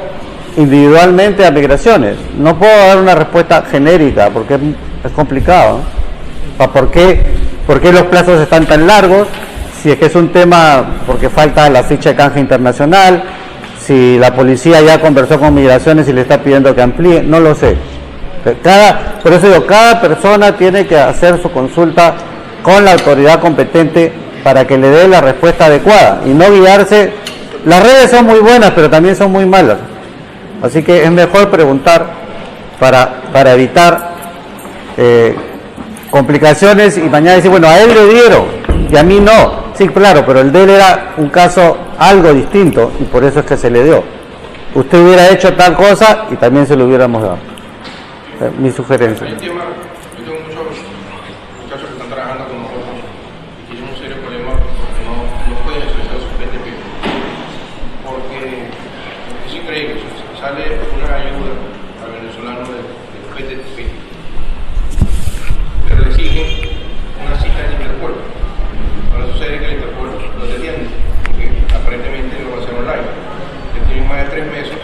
S2: individualmente a migraciones. No puedo dar una respuesta genérica porque es complicado, ¿no? ¿Por qué los plazos están tan largos? si es que es un tema porque falta la ficha de canje internacional, si la policía ya conversó con Migraciones y le está pidiendo que amplíe, no lo sé. Por eso digo, cada persona tiene que hacer su consulta con la autoridad competente para que le dé la respuesta adecuada y no guiarse. Las redes son muy buenas, pero también son muy malas. Así que es mejor preguntar para evitar complicaciones y mañana decir, bueno, a él le dieron y a mí no. Sí, claro, pero el de él era un caso algo distinto y por eso es que se le dio. Usted hubiera hecho tal cosa y también se lo hubiéramos dado. Mi sugerencia.
S6: El tema, yo tengo muchos muchachos que están trabajando con nosotros y tienen un serio problema porque no pueden expresar su PTP. Porque es increíble, sale una ayuda al venezolano del PTP, pero le exigen una cita en Interpol. Ahora sucede que el Interpol lo detiene, porque aparentemente lo va a hacer online. Que tienen más de 3 meses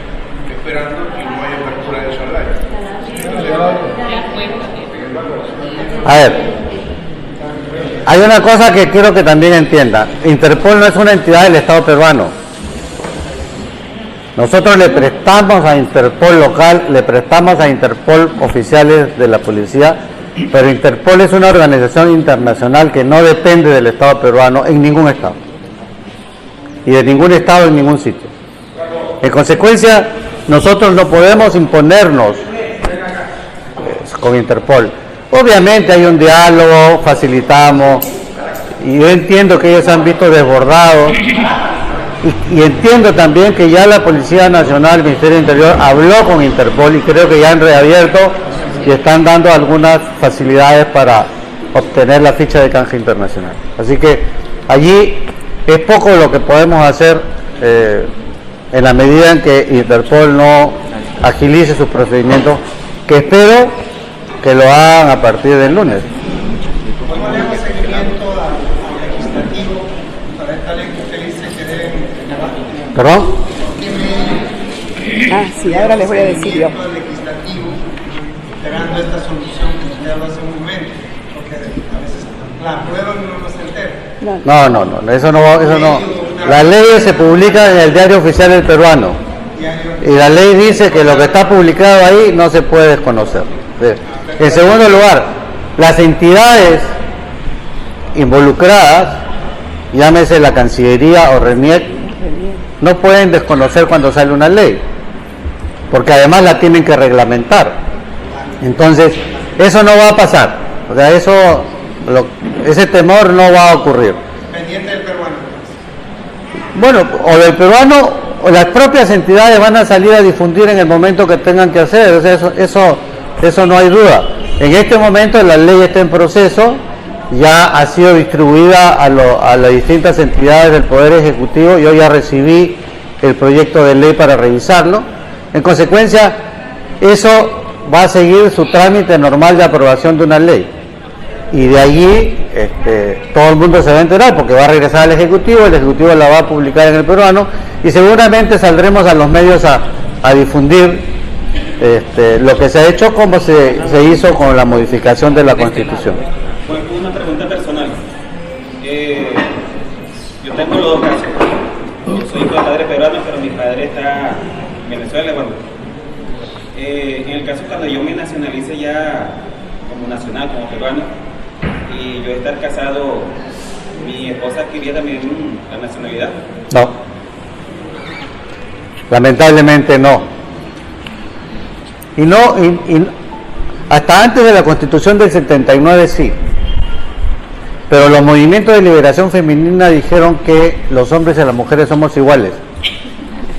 S6: esperando y no hay apertura de eso online.
S2: A ver, hay una cosa que quiero que también entienda. Interpol no es una entidad del Estado peruano. Nosotros le prestamos a Interpol local, le prestamos a Interpol oficiales de la policía, pero Interpol es una organización internacional que no depende del Estado peruano en ningún estado. Y de ningún estado en ningún sitio. En consecuencia, nosotros no podemos imponernos con Interpol. Obviamente hay un diálogo, facilitamos, y yo entiendo que ellos han visto desbordados, y entiendo también que ya la Policía Nacional, el Ministerio del Interior, habló con Interpol y creo que ya han reabierto y están dando algunas facilidades para obtener la ficha de canje internacional. Así que allí es poco lo que podemos hacer en la medida en que Interpol no agilice sus procedimientos, que espero que lo hagan a partir del lunes.
S9: ¿Cómo le damos seguimiento al legislativo para esta ley que usted dice que deben aprobar?
S2: ¿Perdón?
S1: Sí, ahora les voy a decir yo.
S9: Al legislativo esperando esta solución que usted habló hace un momento, porque a veces la aprueban y uno no se entera.
S2: No, eso no. Las leyes se publican en el Diario Oficial del Peruano. Y la ley dice que lo que está publicado ahí no se puede desconocer. En segundo lugar, las entidades involucradas, llámese la Cancillería o RENIEC, no pueden desconocer cuando sale una ley, porque además la tienen que reglamentar. Entonces, eso no va a pasar. O sea, ese temor no va a ocurrir.
S9: Pendiente del peruano.
S2: Bueno, o del peruano, o las propias entidades van a salir a difundir en el momento que tengan que hacer. O sea, eso no hay duda. En este momento la ley está en proceso, ya ha sido distribuida a las distintas entidades del Poder Ejecutivo. Yo ya recibí el proyecto de ley para revisarlo. En consecuencia, eso va a seguir su trámite normal de aprobación de una ley. Y de allí todo el mundo se va a enterar porque va a regresar al Ejecutivo, el Ejecutivo la va a publicar en el peruano y seguramente saldremos a los medios a difundir lo que se ha hecho, como se hizo con la modificación de la Constitución.
S11: Bueno, una pregunta personal. Yo tengo los dos casos. Yo soy hijo de padre peruano, pero mi padre está en Venezuela. Bueno, en el caso cuando yo me nacionalice ya como nacional, como peruano, y yo estar casado, mi esposa adquiría también la nacionalidad.
S2: No. Lamentablemente no. Y hasta antes de la Constitución del 79 sí. Pero los movimientos de liberación femenina dijeron que los hombres y las mujeres somos iguales.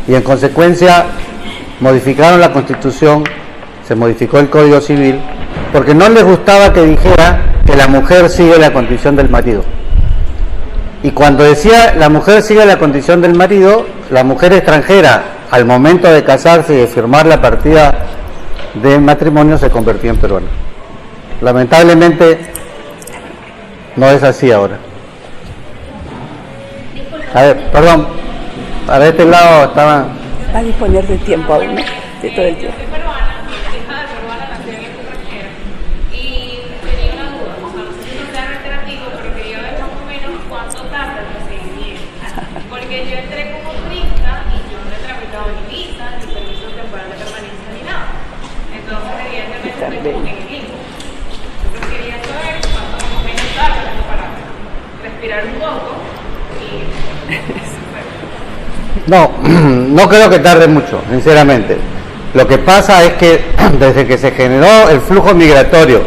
S2: Y en consecuencia modificaron la Constitución, se modificó el Código Civil, porque no les gustaba que dijera que la mujer sigue la condición del marido. Y cuando decía la mujer sigue la condición del marido, la mujer extranjera al momento de casarse y de firmar la partida de matrimonio se convertía en peruana. Lamentablemente no es así ahora. A ver, perdón, para este lado estaba...
S1: Va a disponer de tiempo aún, ¿no? De todo el tiempo.
S12: respirar un poco y...
S2: No, no creo que tarde mucho, sinceramente. Lo que pasa es que desde que se generó el flujo migratorio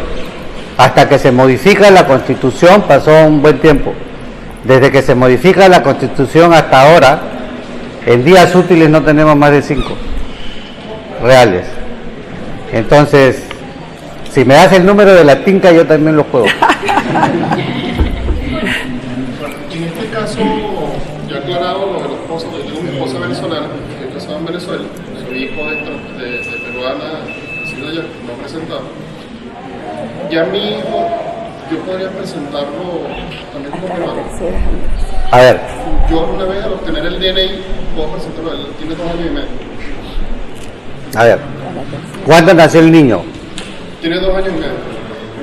S2: hasta que se modifica la Constitución pasó un buen tiempo. Desde que se modifica la Constitución hasta ahora, en días útiles no tenemos más de 5 reales. Entonces, si me das el número de la tinca, yo también lo juego.
S5: En este caso, ya aclarado lo de los esposos, yo tengo una esposa venezolana, que es casada en Venezuela, soy hijo de peruana, nacido allá, no presentado. Ya mi hijo, yo podría presentarlo también como peruano.
S2: A ver.
S5: Yo una vez al obtener el DNI, puedo presentarlo, él tiene 2 años y medio.
S2: A ver, ¿cuándo nació el niño?
S5: Tiene 2 años y medio.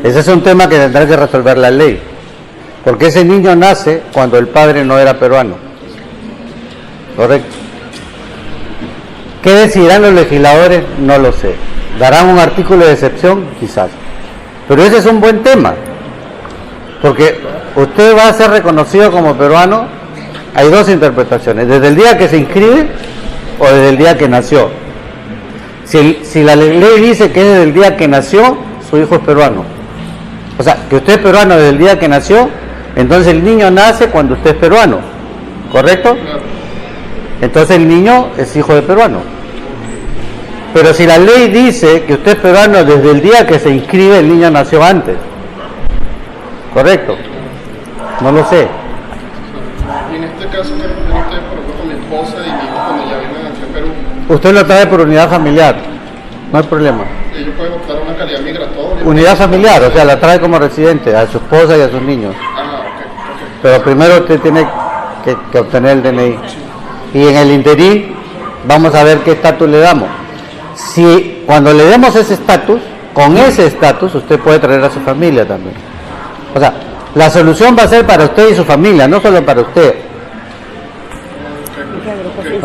S2: Ese es un tema que tendrá que resolver la ley, porque ese niño nace cuando el padre no era peruano. ¿Correcto? ¿Qué decidirán los legisladores? No lo sé. ¿Darán un artículo de excepción? Quizás. Pero ese es un buen tema, porque usted va a ser reconocido como peruano. Hay 2 interpretaciones: desde el día que se inscribe o desde el día que nació. Si la ley dice que es desde el día que nació, su hijo es peruano. O sea, que usted es peruano desde el día que nació, entonces el niño nace cuando usted es peruano, ¿correcto? Entonces el niño es hijo de peruano. Pero si la ley dice que usted es peruano desde el día que se inscribe, el niño nació antes, ¿correcto? No lo sé.
S5: Y en este caso, ¿qué proponen ustedes, por ejemplo, con mi esposa y mi hijo cuando ya vengan aquí a Perú?
S2: Usted lo trae por unidad familiar, no hay problema.
S5: Ellos pueden optar a una calidad migratoria.
S2: Unidad familiar, o sea, la trae como residente, a su esposa y a sus niños. Pero primero usted tiene que obtener el DNI. Y en el interín vamos a ver qué estatus le damos. Si cuando le demos ese estatus, con ese estatus usted puede traer a su familia también. O sea, la solución va a ser para usted y su familia, no solo para usted.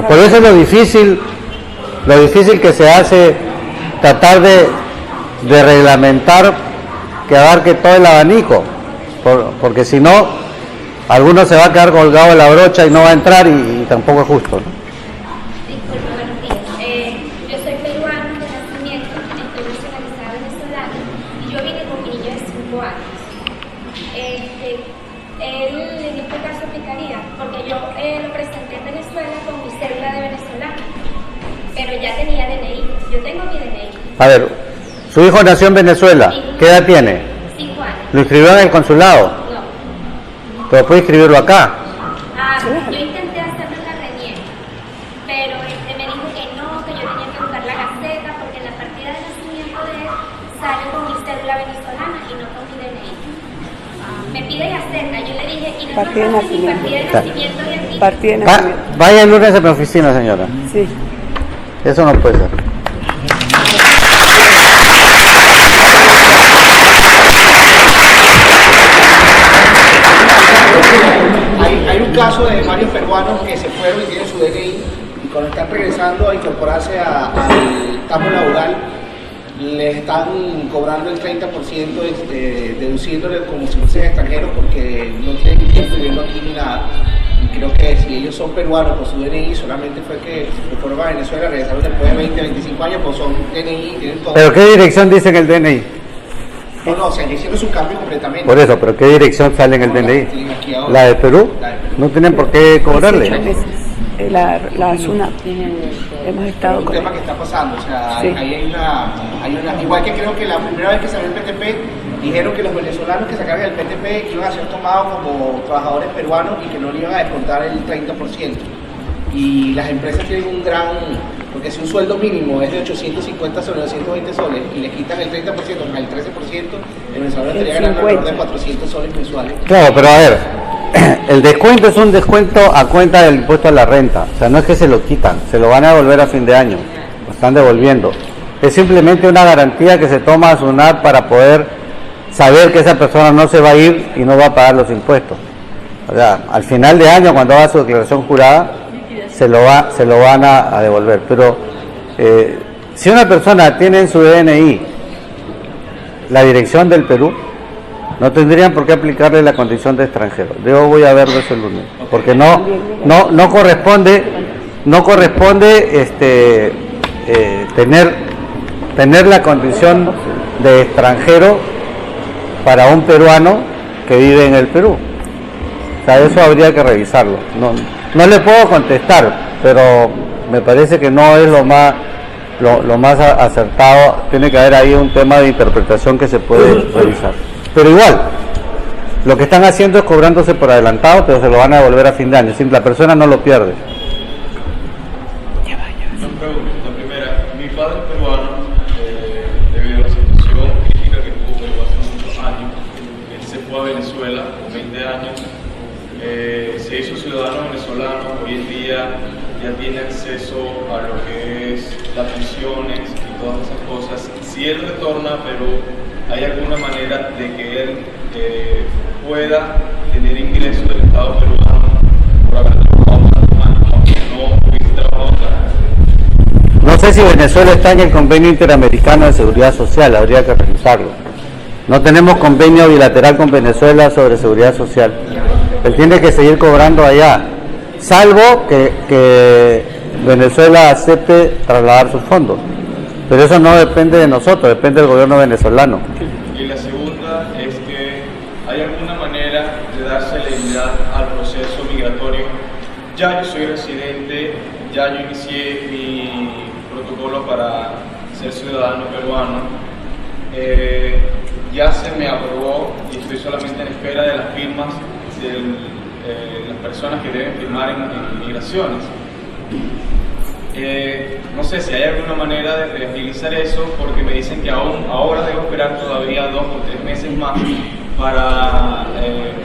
S2: Por eso es lo difícil que se hace tratar de reglamentar que abarque todo el abanico, porque si no, alguno se va a quedar colgado de la brocha y no va a entrar y tampoco es justo, ¿no?
S10: Disculpe, buenos días. Yo soy peruano de nacimiento, estoy nacionalizada venezolana y yo vine con mi niño de 5 años. Él en este caso aplicaría, porque yo lo presenté en Venezuela con mi cédula de venezolana, pero ya tenía DNI. Yo tengo mi DNI.
S2: A ver, su hijo nació en Venezuela, ¿qué edad tiene?
S10: 5 años.
S2: ¿Lo inscribió en el consulado?
S10: No.
S2: Pero puede inscribirlo acá.
S10: Yo intenté hacerlo en la RENIEC, pero me dijo que no, que yo tenía que buscar la gaceta, porque en la partida de nacimiento de él sale con mi cédula venezolana y no con mi DNI. Me pide gaceta, yo le dije, y no
S1: Partida de
S10: me pasa mi
S1: nacimiento.
S10: partida de nacimiento de aquí.
S1: Partida de nacimiento.
S2: Vaya el lunes a mi oficina, señora.
S1: Sí.
S2: Eso no puede ser.
S8: Hay un caso de varios peruanos que se fueron y tienen su DNI y cuando están regresando a incorporarse al campo laboral les están cobrando el 30% deduciéndole como si fuesen extranjeros porque no tienen tiempo viviendo aquí ni nada. Y creo que si ellos son peruanos con su DNI, solamente fue que se fueron a Venezuela, regresaron después de 20, 25 años, pues son DNI, tienen todo.
S2: ¿Pero qué dirección dice en el DNI?
S8: No, o sea, ya hicieron su cambio completamente.
S2: Por eso, ¿pero qué dirección sale en el DNI? ¿La de Perú? No tienen por qué cobrarle.
S1: La SUNAT. Hemos estado
S8: con un tema que está pasando, o sea,
S1: sí.
S8: ahí hay una, igual que creo que la primera vez que salió el PTP, dijeron que los venezolanos que sacaran el PTP iban a ser tomados como trabajadores peruanos y que no le iban a descontar el 30%. Y las empresas tienen un gran, porque si un sueldo mínimo es de 850 sobre 220 soles y le quitan el 30% más el 13%, el venezolano estaría ganando alrededor de 400 soles mensuales.
S2: Claro, pero a ver, el descuento es un descuento a cuenta del impuesto a la renta, o sea, no es que se lo quitan, se lo van a devolver a fin de año, lo están devolviendo. Es simplemente una garantía que se toma a SUNAT para poder saber que esa persona no se va a ir y no va a pagar los impuestos. O sea, al final de año, cuando haga su declaración jurada, se lo van a devolver. Pero si una persona tiene en su DNI la dirección del Perú, No tendrían por qué aplicarle la condición de extranjero. Yo voy a verlo ese lunes, porque no corresponde tener la condición de extranjero para un peruano que vive en el Perú. O sea, eso habría que revisarlo. No le puedo contestar, pero me parece que no es lo más acertado. Tiene que haber ahí un tema de interpretación que se puede revisar. Pero igual, lo que están haciendo es cobrándose por adelantado, pero se lo van a devolver a fin de año. La persona no lo pierde.
S13: Una pregunta. La primera, mi padre es peruano, debido a la situación crítica que tuvo Perú hace muchos años. Él se fue a Venezuela con 20 años, se hizo ciudadano venezolano, hoy en día ya tiene acceso a lo que es las pensiones y todas esas cosas. Si él retorna a Perú, ¿hay alguna manera de que él pueda tener ingresos del Estado peruano por haber trabajado tantos años, aunque no hubiese trabajado tanto?
S2: No sé si Venezuela está en el convenio interamericano de seguridad social, habría que revisarlo. No tenemos convenio bilateral con Venezuela sobre seguridad social. Él tiene que seguir cobrando allá, salvo que Venezuela acepte trasladar sus fondos. Pero eso no depende de nosotros, depende del gobierno venezolano.
S13: Y la segunda es que ¿hay alguna manera de dar celeridad al proceso migratorio? Ya yo soy residente, ya yo inicié mi protocolo para ser ciudadano peruano, ya se me aprobó y estoy solamente en espera de las firmas de las personas que deben firmar en migraciones. No sé si hay alguna manera de agilizar eso, porque me dicen que ahora debo esperar todavía 2 o 3 meses más para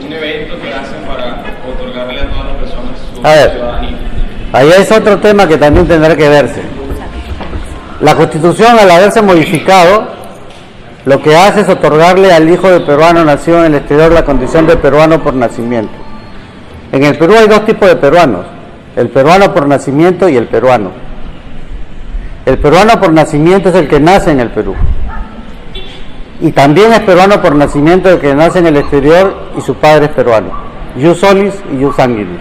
S13: un evento que hacen para otorgarle a todas las personas su ciudadanía.
S2: Ahí es otro tema que también tendrá que verse. La Constitución, al haberse modificado, lo que hace es otorgarle al hijo de peruano nacido en el exterior la condición de peruano por nacimiento. En el Perú hay 2 tipos de peruanos: el peruano por nacimiento y el peruano. El peruano por nacimiento es el que nace en el Perú. Y también es peruano por nacimiento el que nace en el exterior y su padre es peruano. Ius solis y ius sanguinis.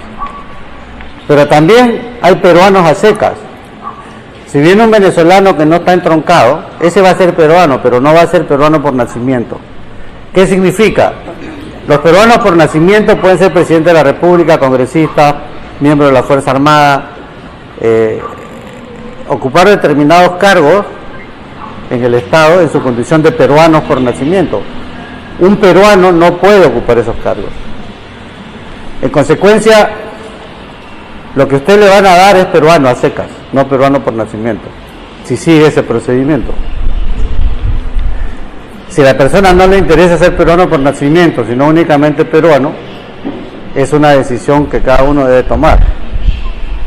S2: Pero también hay peruanos a secas. Si viene un venezolano que no está entroncado, ese va a ser peruano, pero no va a ser peruano por nacimiento. ¿Qué significa? Los peruanos por nacimiento pueden ser presidente de la República, congresista, miembro de la Fuerza Armada, ocupar determinados cargos en el Estado en su condición de peruanos por nacimiento. Un peruano no puede ocupar esos cargos. En consecuencia, lo que usted le van a dar es peruano a secas, no peruano por nacimiento, si sigue ese procedimiento. Si a la persona no le interesa ser peruano por nacimiento, sino únicamente peruano, es una decisión que cada uno debe tomar.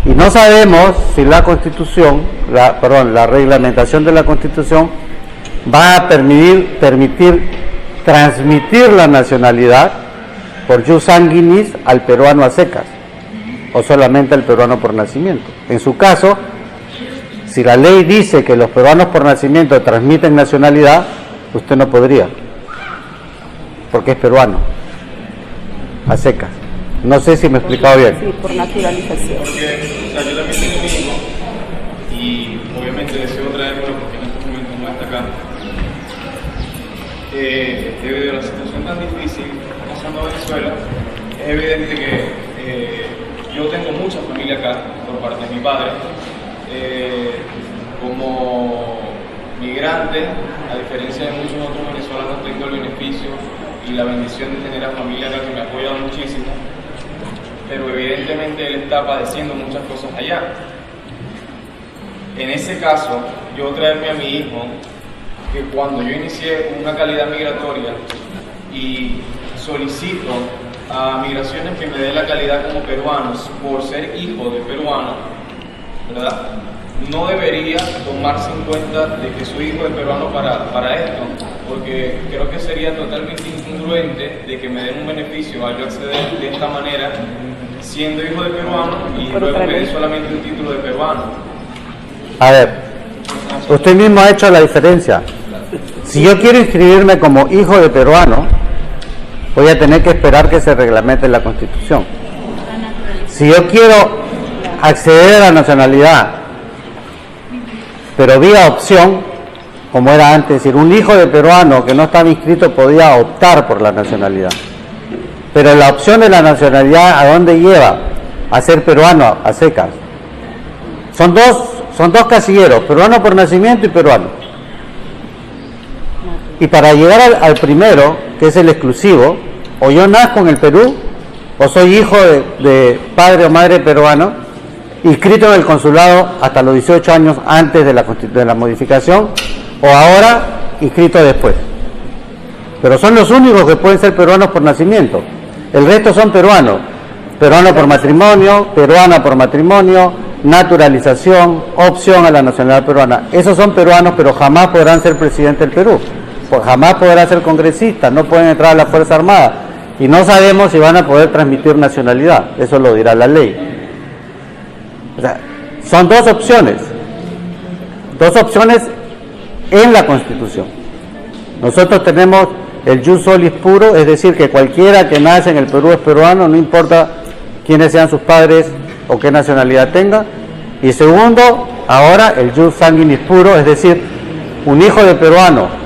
S2: Y no sabemos si la Constitución, la reglamentación de la Constitución va a permitir transmitir la nacionalidad por ius sanguinis al peruano a secas, o solamente al peruano por nacimiento. En su caso, si la ley dice que los peruanos por nacimiento transmiten nacionalidad, usted no podría, porque es peruano a secas. No sé si me he explicado bien.
S1: Sí, por naturalización.
S13: Porque, o sea, yo también tengo un hijo y obviamente deseo traerlo porque en estos momentos no está acá. Debido a la situación tan difícil que está pasando en Venezuela, es evidente que yo tengo mucha familia acá por parte de mi padre. Como migrante, a diferencia de muchos otros venezolanos, tengo el beneficio y la bendición de tener a familia acá que me apoya muchísimo. Pero evidentemente él está padeciendo muchas cosas allá. En ese caso, yo traerme a mi hijo, que cuando yo inicié una calidad migratoria y solicito a migraciones que me dé la calidad como peruanos por ser hijo de peruano, ¿verdad? No debería tomarse en cuenta de que soy hijo de peruano para esto, porque creo que sería totalmente incongruente de que me den un beneficio a yo acceder de esta manera siendo hijo de peruano y luego me den solamente un título de peruano.
S2: A ver, usted mismo ha hecho la diferencia. Si yo quiero inscribirme como hijo de peruano, voy a tener que esperar que se reglamente la Constitución. Si yo quiero acceder a la nacionalidad, pero vía opción, como era antes, es decir, un hijo de peruano que no estaba inscrito podía optar por la nacionalidad. Pero la opción de la nacionalidad, ¿a dónde lleva? A ser peruano, a secas. Son dos casilleros, peruano por nacimiento y peruano. Y para llegar al primero, que es el exclusivo, o yo nazco en el Perú, o soy hijo de padre o madre peruano, inscrito en el consulado hasta los 18 años antes de la modificación, o ahora inscrito después. Pero son los únicos que pueden ser peruanos por nacimiento. El resto son peruanos. Peruano por matrimonio, peruana por matrimonio, naturalización, opción a la nacionalidad peruana. Esos son peruanos, pero jamás podrán ser presidente del Perú. Jamás podrán ser congresistas, no pueden entrar a la Fuerza Armada. Y no sabemos si van a poder transmitir nacionalidad. Eso lo dirá la ley. O sea, son dos opciones en la Constitución. Nosotros tenemos el jus solis puro, es decir, que cualquiera que nace en el Perú es peruano, no importa quiénes sean sus padres o qué nacionalidad tenga. Y segundo, ahora el jus sanguinis puro, es decir, un hijo de peruano,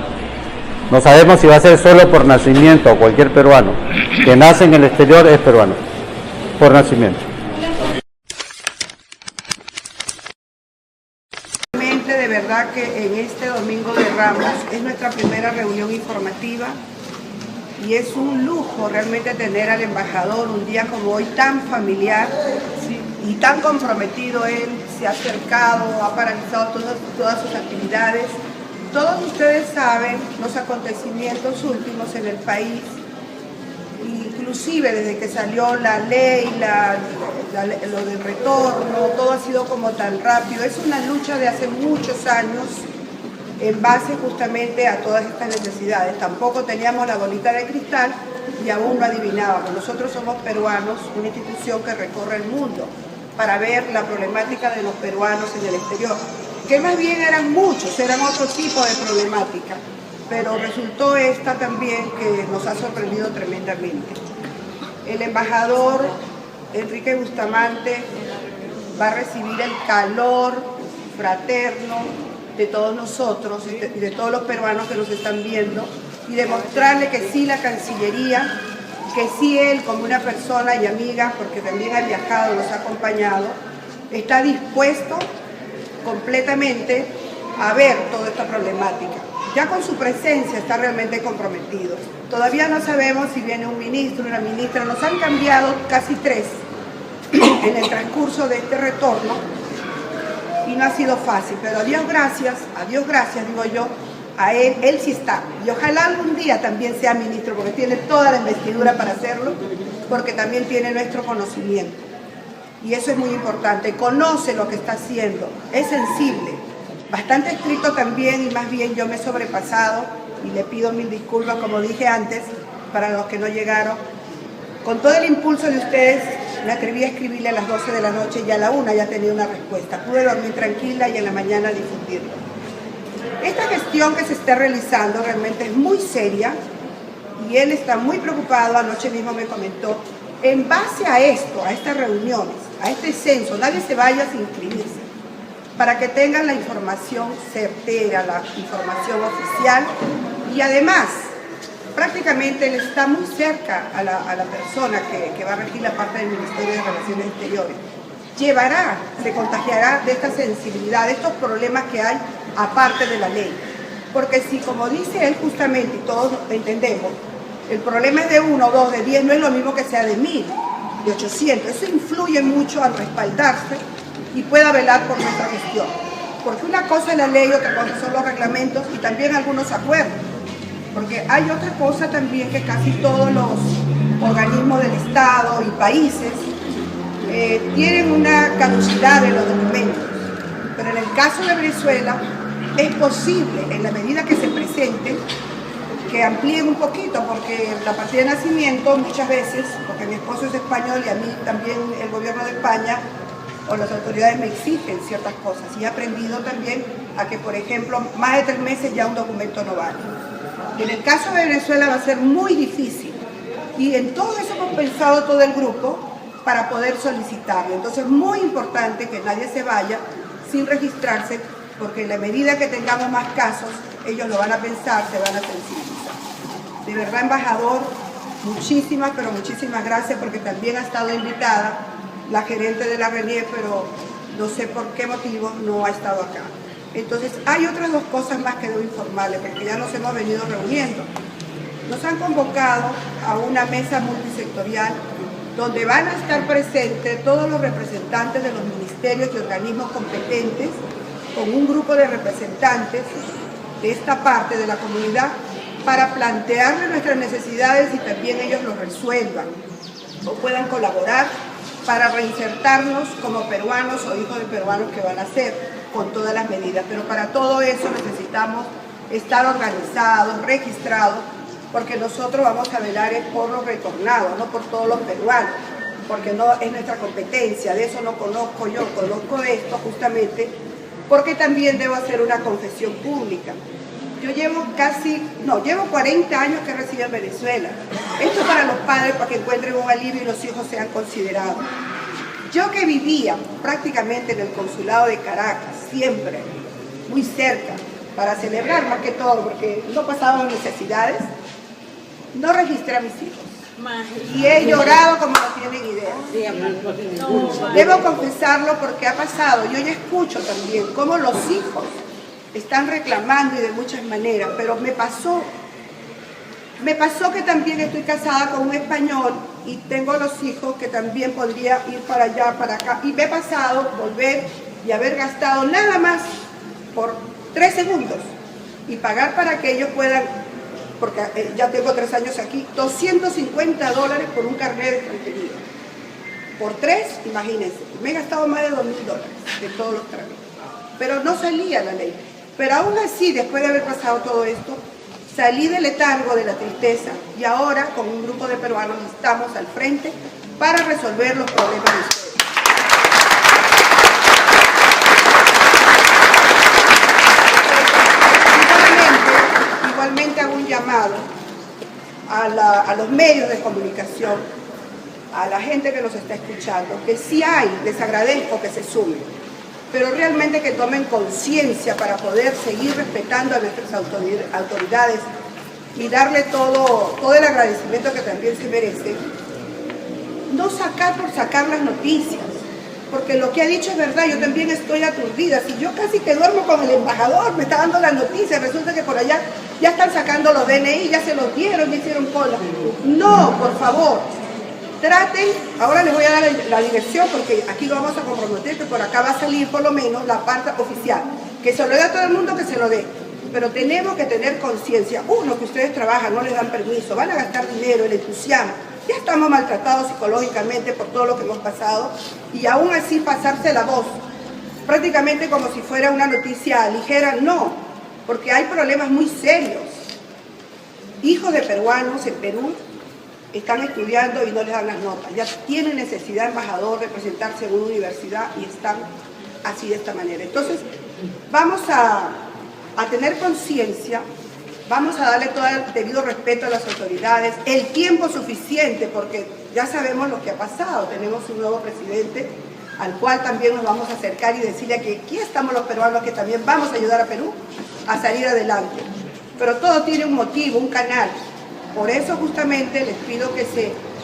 S2: no sabemos si va a ser solo por nacimiento o cualquier peruano que nace en el exterior es peruano, por nacimiento.
S1: De verdad que en este Domingo de Ramos es nuestra primera reunión informativa y es un lujo realmente tener al embajador un día como hoy tan familiar y tan comprometido. Él se ha acercado, ha paralizado todas sus actividades. Todos ustedes saben los acontecimientos últimos en el país, inclusive desde que salió la ley, lo del retorno, todo ha sido como tan rápido. Es una lucha de hace muchos años en base justamente a todas estas necesidades. Tampoco teníamos la bolita de cristal y aún no adivinábamos. Nosotros somos peruanos, una institución que recorre el mundo para ver la problemática de los peruanos en el exterior, que más bien eran muchos, eran otro tipo de problemática, pero resultó esta también que nos ha sorprendido tremendamente. El embajador Enrique Bustamante va a recibir el calor fraterno de todos nosotros y de todos los peruanos que nos están viendo, y demostrarle que sí la Cancillería, que sí él como una persona y amiga, porque también ha viajado, nos ha acompañado, está dispuesto completamente a ver toda esta problemática. Ya con su presencia está realmente comprometido. Todavía no sabemos si viene un ministro, una ministra. Nos han cambiado casi 3 en el transcurso de este retorno y no ha sido fácil, pero a Dios gracias digo yo, a él sí está. Y ojalá algún día también sea ministro, porque tiene toda la investidura para hacerlo, porque también tiene nuestro conocimiento. Y eso es muy importante, conoce lo que está haciendo, es sensible. Bastante estricto también, y más bien yo me he sobrepasado y le pido 1000 disculpas, como dije antes, para los que no llegaron. Con todo el impulso de ustedes, me atreví a escribirle a las 12 de la noche y a la 1 ya tenía una respuesta. Pude dormir tranquila y en la mañana difundirlo. Esta gestión que se está realizando realmente es muy seria y él está muy preocupado, anoche mismo me comentó, en base a esto, a estas reuniones, a este censo, nadie se vaya sin inscribirse, para que tengan la información certera, la información oficial, y además, prácticamente él está muy cerca a la persona que va a regir la parte del Ministerio de Relaciones Exteriores. Se contagiará de esta sensibilidad, de estos problemas que hay aparte de la ley. Porque si, como dice él justamente, y todos entendemos, el problema es de 1, 2, de 10, no es lo mismo que sea de 1000, de 800. Eso influye mucho al respaldarse y pueda velar por nuestra gestión. Porque una cosa es la ley, otra cosa son los reglamentos y también algunos acuerdos. Porque hay otra cosa también, que casi todos los organismos del Estado y países tienen una caducidad de los documentos. Pero en el caso de Venezuela es posible, en la medida que se presenten, que amplíen un poquito, porque la partida de nacimiento muchas veces, porque mi esposo es español y a mí también el gobierno de España o las autoridades me exigen ciertas cosas, y he aprendido también a que, por ejemplo, más de 3 meses ya un documento no vale. En el caso de Venezuela va a ser muy difícil
S14: Y en todo eso hemos pensado todo el grupo para poder solicitarlo. Entonces es muy importante que nadie se vaya sin registrarse, porque en la medida que tengamos más casos, ellos lo van a pensar, se van a sensibilizar. De verdad, embajador, muchísimas, pero muchísimas gracias, porque también ha estado invitada la gerente de la RENIEC, pero no sé por qué motivo no ha estado acá. Entonces, hay otras dos cosas más que debo informarles, porque ya nos hemos venido reuniendo. Nos han convocado a una mesa multisectorial donde van a estar presentes todos los representantes de los ministerios y organismos competentes, con un grupo de representantes de esta parte de la comunidad, para plantearle nuestras necesidades y también ellos lo resuelvan o puedan colaborar para reinsertarnos como peruanos o hijos de peruanos que van a ser, con todas las medidas. Pero para todo eso necesitamos estar organizados, registrados, porque nosotros vamos a velar por los retornados, no por todos los peruanos, porque no es nuestra competencia. De eso no conozco yo, conozco esto justamente porque también debo hacer una confesión pública. Yo llevo llevo 40 años que resido en Venezuela. Esto es para los padres, para que encuentren un alivio y los hijos sean considerados. Yo que vivía prácticamente en el consulado de Caracas, siempre, muy cerca, para celebrar más que todo, porque no pasaban necesidades, no registré a mis hijos. Y he llorado como no tienen idea. Debo confesarlo porque ha pasado. Yo ya escucho también cómo los hijos están reclamando y de muchas maneras, pero me pasó que también estoy casada con un español y tengo los hijos que también podría ir para allá, para acá, y me he pasado volver y haber gastado nada más por 3 segundos y pagar para que ellos puedan, porque ya tengo 3 años aquí, $250 por un carnet de extranjería. Por 3, imagínense, me he gastado más de $2.000 de todos los trámites, pero no salía la ley. Pero aún así, después de haber pasado todo esto, salí del letargo, de la tristeza, y ahora con un grupo de peruanos estamos al frente para resolver los problemas de ustedes. Igualmente hago un llamado a los medios de comunicación, a la gente que nos está escuchando, que si hay, les agradezco que se sumen, pero realmente que tomen conciencia para poder seguir respetando a nuestras autoridades y darle todo el agradecimiento que también se merece. No sacar por sacar las noticias, porque lo que ha dicho es verdad. Yo también estoy aturdida. Si yo casi que duermo con el embajador, me está dando las noticias, resulta que por allá ya están sacando los DNI, ya se los dieron, ya hicieron cola. No, por favor, traten, ahora les voy a dar la dirección porque aquí lo vamos a comprometer, que por acá va a salir por lo menos la parte oficial, que se lo dé a todo el mundo, que se lo dé. Pero tenemos que tener conciencia. Uno, que ustedes trabajan, no les dan permiso, van a gastar dinero, el entusiasmo. Ya estamos maltratados psicológicamente por todo lo que hemos pasado, y aún así pasarse la voz, prácticamente como si fuera una noticia ligera, no, porque hay problemas muy serios. Hijos de peruanos en Perú están estudiando y no les dan las notas. Ya tienen necesidad, embajador, de presentarse en una universidad y están así de esta manera. Entonces, vamos a tener conciencia, vamos a darle todo el debido respeto a las autoridades, el tiempo suficiente, porque ya sabemos lo que ha pasado. Tenemos un nuevo presidente al cual también nos vamos a acercar y decirle que aquí estamos los peruanos, que también vamos a ayudar a Perú a salir adelante. Pero todo tiene un motivo, un canal. Por eso justamente les pido que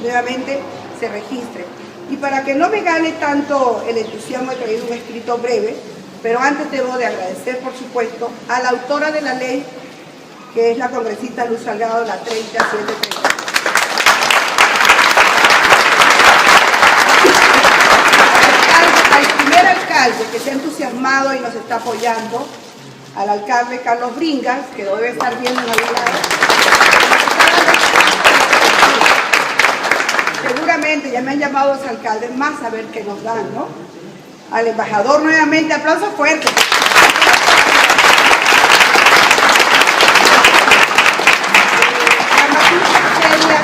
S14: nuevamente se registren. Y para que no me gane tanto el entusiasmo, he traído un escrito breve, pero antes debo de agradecer, por supuesto, a la autora de la ley, que es la congresista Luz Salgado, la 3730. Al primer alcalde que se ha entusiasmado y nos está apoyando, al alcalde Carlos Bringas, que lo debe estar viendo en algún lado. Seguramente ya me han llamado los alcaldes más a ver qué nos dan, ¿no? Al embajador nuevamente, aplausos fuertes.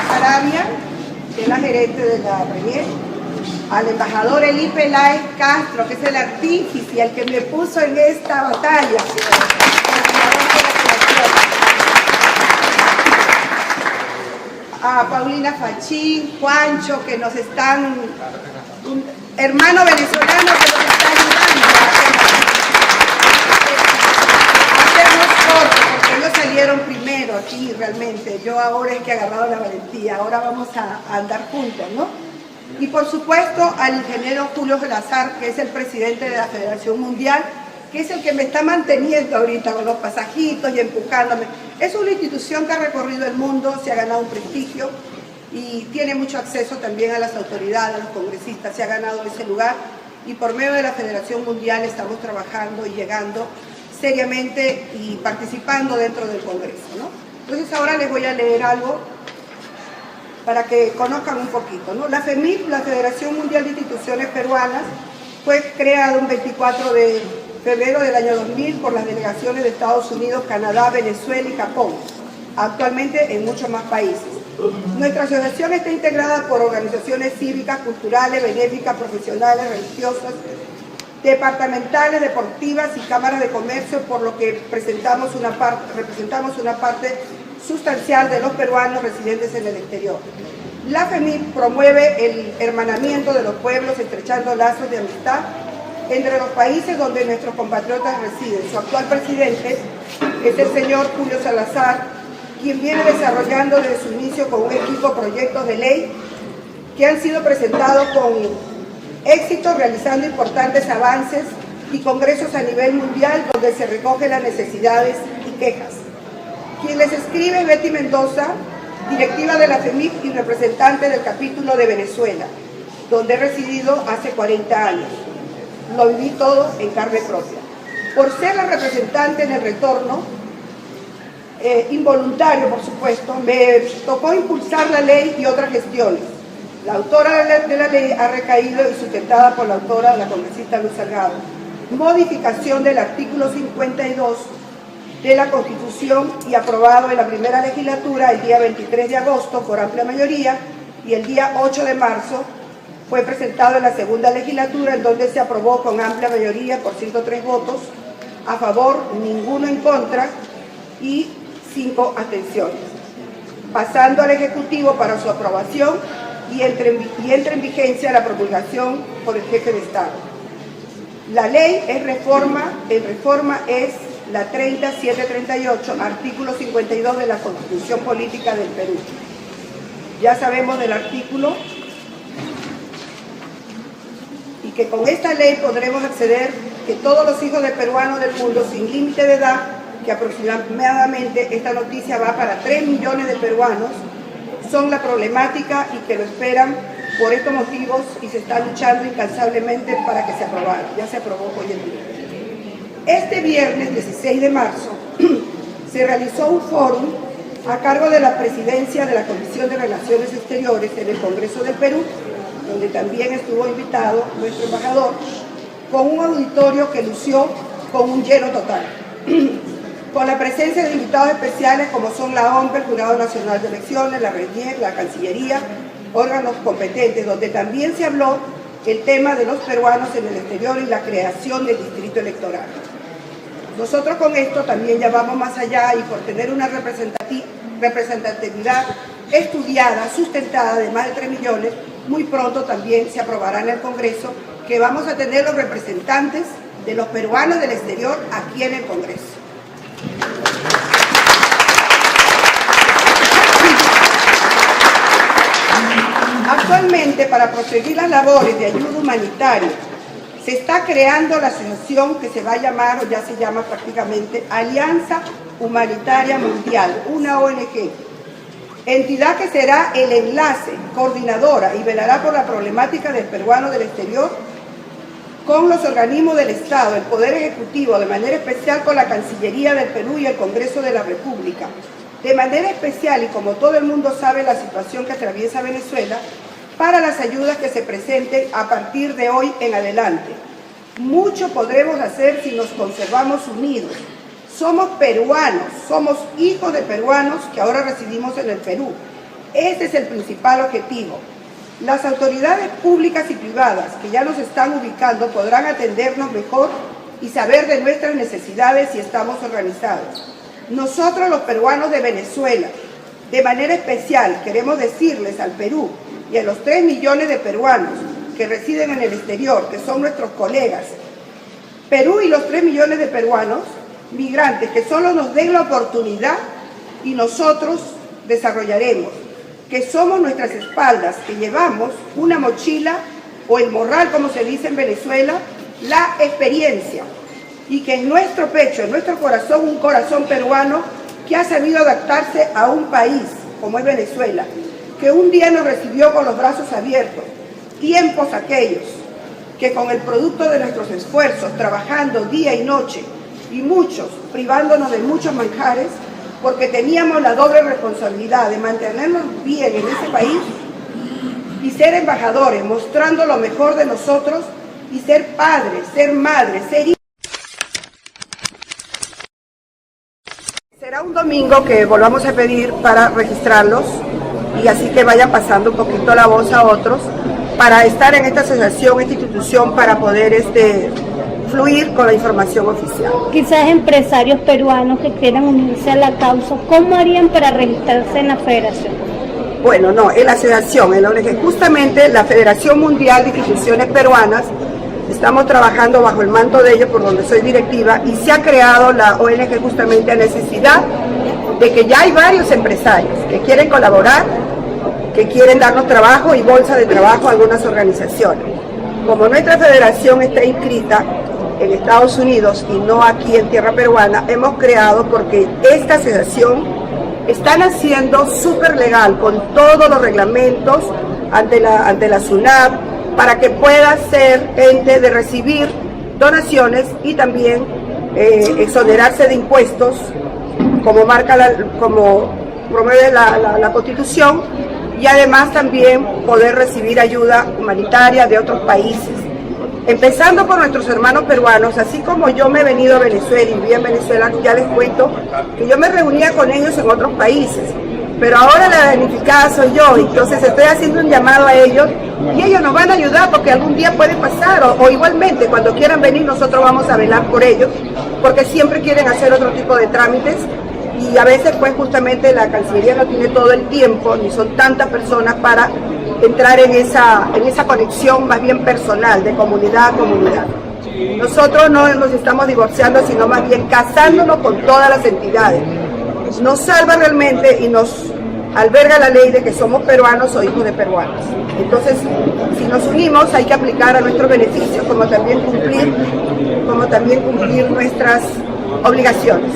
S14: Sarabia, que es la gerente de la RENIEC, al embajador Elí Peláez Castro, que es el artífice, el que me puso en esta batalla, a Paulina Fachín, Juancho, que nos están, un hermano venezolano que nos está ayudando a hacernos corto, porque ellos salieron primero aquí realmente. Yo ahora es que he agarrado la valentía, ahora vamos a andar juntos, ¿no? Y por supuesto al ingeniero Julio Salazar, que es el presidente de la Federación Mundial, que es el que me está manteniendo ahorita con los pasajitos y empujándome. Es una institución que ha recorrido el mundo, se ha ganado un prestigio y tiene mucho acceso también a las autoridades, a los congresistas, se ha ganado ese lugar y por medio de la Federación Mundial estamos trabajando y llegando seriamente y participando dentro del Congreso, ¿no? Entonces ahora les voy a leer algo para que conozcan un poquito, ¿no? La FEMIP, la Federación Mundial de Instituciones Peruanas, fue creada un 24 de febrero del año 2000 por las delegaciones de Estados Unidos, Canadá, Venezuela y Japón, actualmente en muchos más países. Nuestra asociación está integrada por organizaciones cívicas, culturales, benéficas, profesionales, religiosas, departamentales, deportivas y cámaras de comercio, por lo que representamos una parte sustancial de los peruanos residentes en el exterior. La FEMIP promueve el hermanamiento de los pueblos, estrechando lazos de amistad entre los países donde nuestros compatriotas residen. Su actual presidente es el señor Julio Salazar, quien viene desarrollando desde su inicio con un equipo proyectos de ley que han sido presentados con éxito, realizando importantes avances y congresos a nivel mundial donde se recogen las necesidades y quejas. Quien les escribe es Betty Mendoza, directiva de la FEMIP y representante del capítulo de Venezuela, donde he residido hace 40 años. Lo viví todo en carne propia. Por ser la representante en el retorno, involuntario por supuesto, me tocó impulsar la ley y otras gestiones. La autora de la ley ha recaído y sustentada por la autora, la congresista Luz Salgado. Modificación del artículo 52 de la Constitución y aprobado en la primera legislatura el día 23 de agosto por amplia mayoría y el día 8 de marzo fue presentado en la segunda legislatura, en donde se aprobó con amplia mayoría por 103 votos a favor, ninguno en contra y 5 abstenciones, pasando al Ejecutivo para su aprobación y entra en vigencia la promulgación por el Jefe de Estado. La ley es reforma es la 30738, artículo 52 de la Constitución Política del Perú. Ya sabemos del artículo y que con esta ley podremos acceder que todos los hijos de peruanos del mundo sin límite de edad, que aproximadamente esta noticia va para 3 millones de peruanos, son la problemática y que lo esperan por estos motivos y se está luchando incansablemente para que se aprobara. Ya se aprobó hoy en día. Este viernes 16 de marzo se realizó un fórum a cargo de la presidencia de la Comisión de Relaciones Exteriores en el Congreso del Perú, donde también estuvo invitado nuestro embajador, con un auditorio que lució con un lleno total, con la presencia de invitados especiales como son la OMP, el Jurado Nacional de Elecciones, la RENIEC, la Cancillería, órganos competentes, donde también se habló el tema de los peruanos en el exterior y la creación del distrito electoral. Nosotros con esto también ya vamos más allá y por tener una representatividad estudiada, sustentada de más de 3 millones, muy pronto también se aprobará en el Congreso que vamos a tener los representantes de los peruanos del exterior aquí en el Congreso. Actualmente, para proseguir las labores de ayuda humanitaria, se está creando la asociación que se va a llamar, o ya se llama prácticamente, Alianza Humanitaria Mundial, una ONG, entidad que será el enlace, coordinadora y velará por la problemática del peruano del exterior con los organismos del Estado, el Poder Ejecutivo, de manera especial con la Cancillería del Perú y el Congreso de la República. De manera especial, y como todo el mundo sabe la situación que atraviesa Venezuela, para las ayudas que se presenten a partir de hoy en adelante. Mucho podremos hacer si nos conservamos unidos. Somos peruanos, somos hijos de peruanos que ahora residimos en el Perú. Ese es el principal objetivo. Las autoridades públicas y privadas que ya nos están ubicando podrán atendernos mejor y saber de nuestras necesidades si estamos organizados. Nosotros, los peruanos de Venezuela, De manera especial queremos decirles al Perú y a los 3 millones de peruanos que residen en el exterior, que son nuestros colegas, Perú y los 3 millones de peruanos migrantes, que solo nos den la oportunidad y nosotros desarrollaremos, que somos nuestras espaldas, que llevamos una mochila o el morral, como se dice en Venezuela, la experiencia, y que en nuestro pecho, en nuestro corazón, un corazón peruano que ha sabido adaptarse a un país como es Venezuela, que un día nos recibió con los brazos abiertos, tiempos aquellos que con el producto de nuestros esfuerzos, trabajando día y noche, y muchos privándonos de muchos manjares, porque teníamos la doble responsabilidad de mantenernos bien en ese país y ser embajadores, mostrando lo mejor de nosotros y ser padres, ser madres, ser hijos. Será un domingo que volvamos a pedir para registrarlos y así que vayan pasando un poquito la voz a otros para estar en esta asociación, esta institución, para poder fluir con la información oficial.
S15: Quizás empresarios peruanos que quieran unirse a la causa, ¿cómo harían para registrarse en la federación?
S14: Bueno, no, en la asociación, en la ONG, justamente la Federación Mundial de Instituciones Peruanas, estamos trabajando bajo el manto de ellos, por donde soy directiva, y se ha creado la ONG justamente a necesidad de que ya hay varios empresarios que quieren colaborar, que quieren darnos trabajo y bolsa de trabajo a algunas organizaciones. Como nuestra federación está inscrita en Estados Unidos y no aquí en tierra peruana, hemos creado, porque esta asociación está naciendo súper legal, con todos los reglamentos ante la SUNAT, para que pueda ser ente de recibir donaciones y también exonerarse de impuestos, como promueve la Constitución, y además también poder recibir ayuda humanitaria de otros países. Empezando por nuestros hermanos peruanos, así como yo me he venido a Venezuela y viví en Venezuela, ya les cuento que yo me reunía con ellos en otros países, pero ahora la damnificada soy yo, entonces estoy haciendo un llamado a ellos y ellos nos van a ayudar porque algún día puede pasar, o igualmente cuando quieran venir nosotros vamos a velar por ellos, porque siempre quieren hacer otro tipo de trámites y a veces pues justamente la Cancillería no tiene todo el tiempo, ni son tantas personas para entrar en esa conexión más bien personal, de comunidad a comunidad. Nosotros no nos estamos divorciando, sino más bien casándonos con todas las entidades. Nos salva realmente y nos alberga la ley de que somos peruanos o hijos de peruanos. Entonces, si nos unimos hay que aplicar a nuestros beneficios, como también cumplir nuestras obligaciones.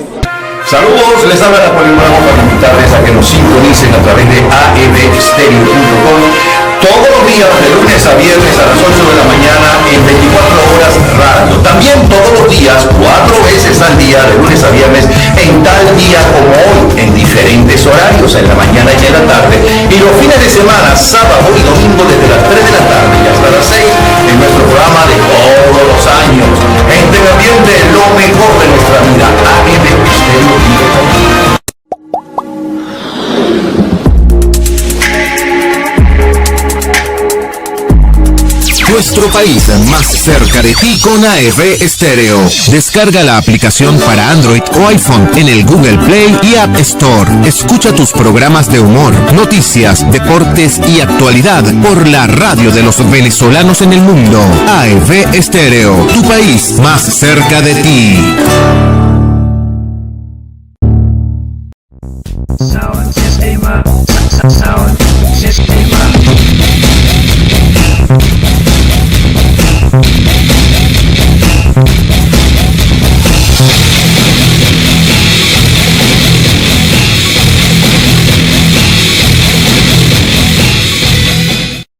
S16: Saludos, les habla Napoleón Bravo para invitarles a que nos sintonicen a través de amstereo.com todos los días de lunes a viernes a las 8 de la mañana en 24 horas radio. También todos los días, 4 veces al día, de lunes a viernes, en tal día como hoy, en diferentes horarios, en la mañana y en la tarde. Y los fines de semana, sábado y domingo, desde las 3 de la tarde y hasta las 6, en nuestro programa de todos los años. Entre el ambiente, lo mejor de nuestra vida. amstereo.com.
S4: Nuestro país más cerca de ti con AF Estéreo. Descarga la aplicación para Android o iPhone en el Google Play y App Store. Escucha tus programas de humor, noticias, deportes y actualidad por la radio de los venezolanos en el mundo. AF Estéreo, tu país más cerca de ti.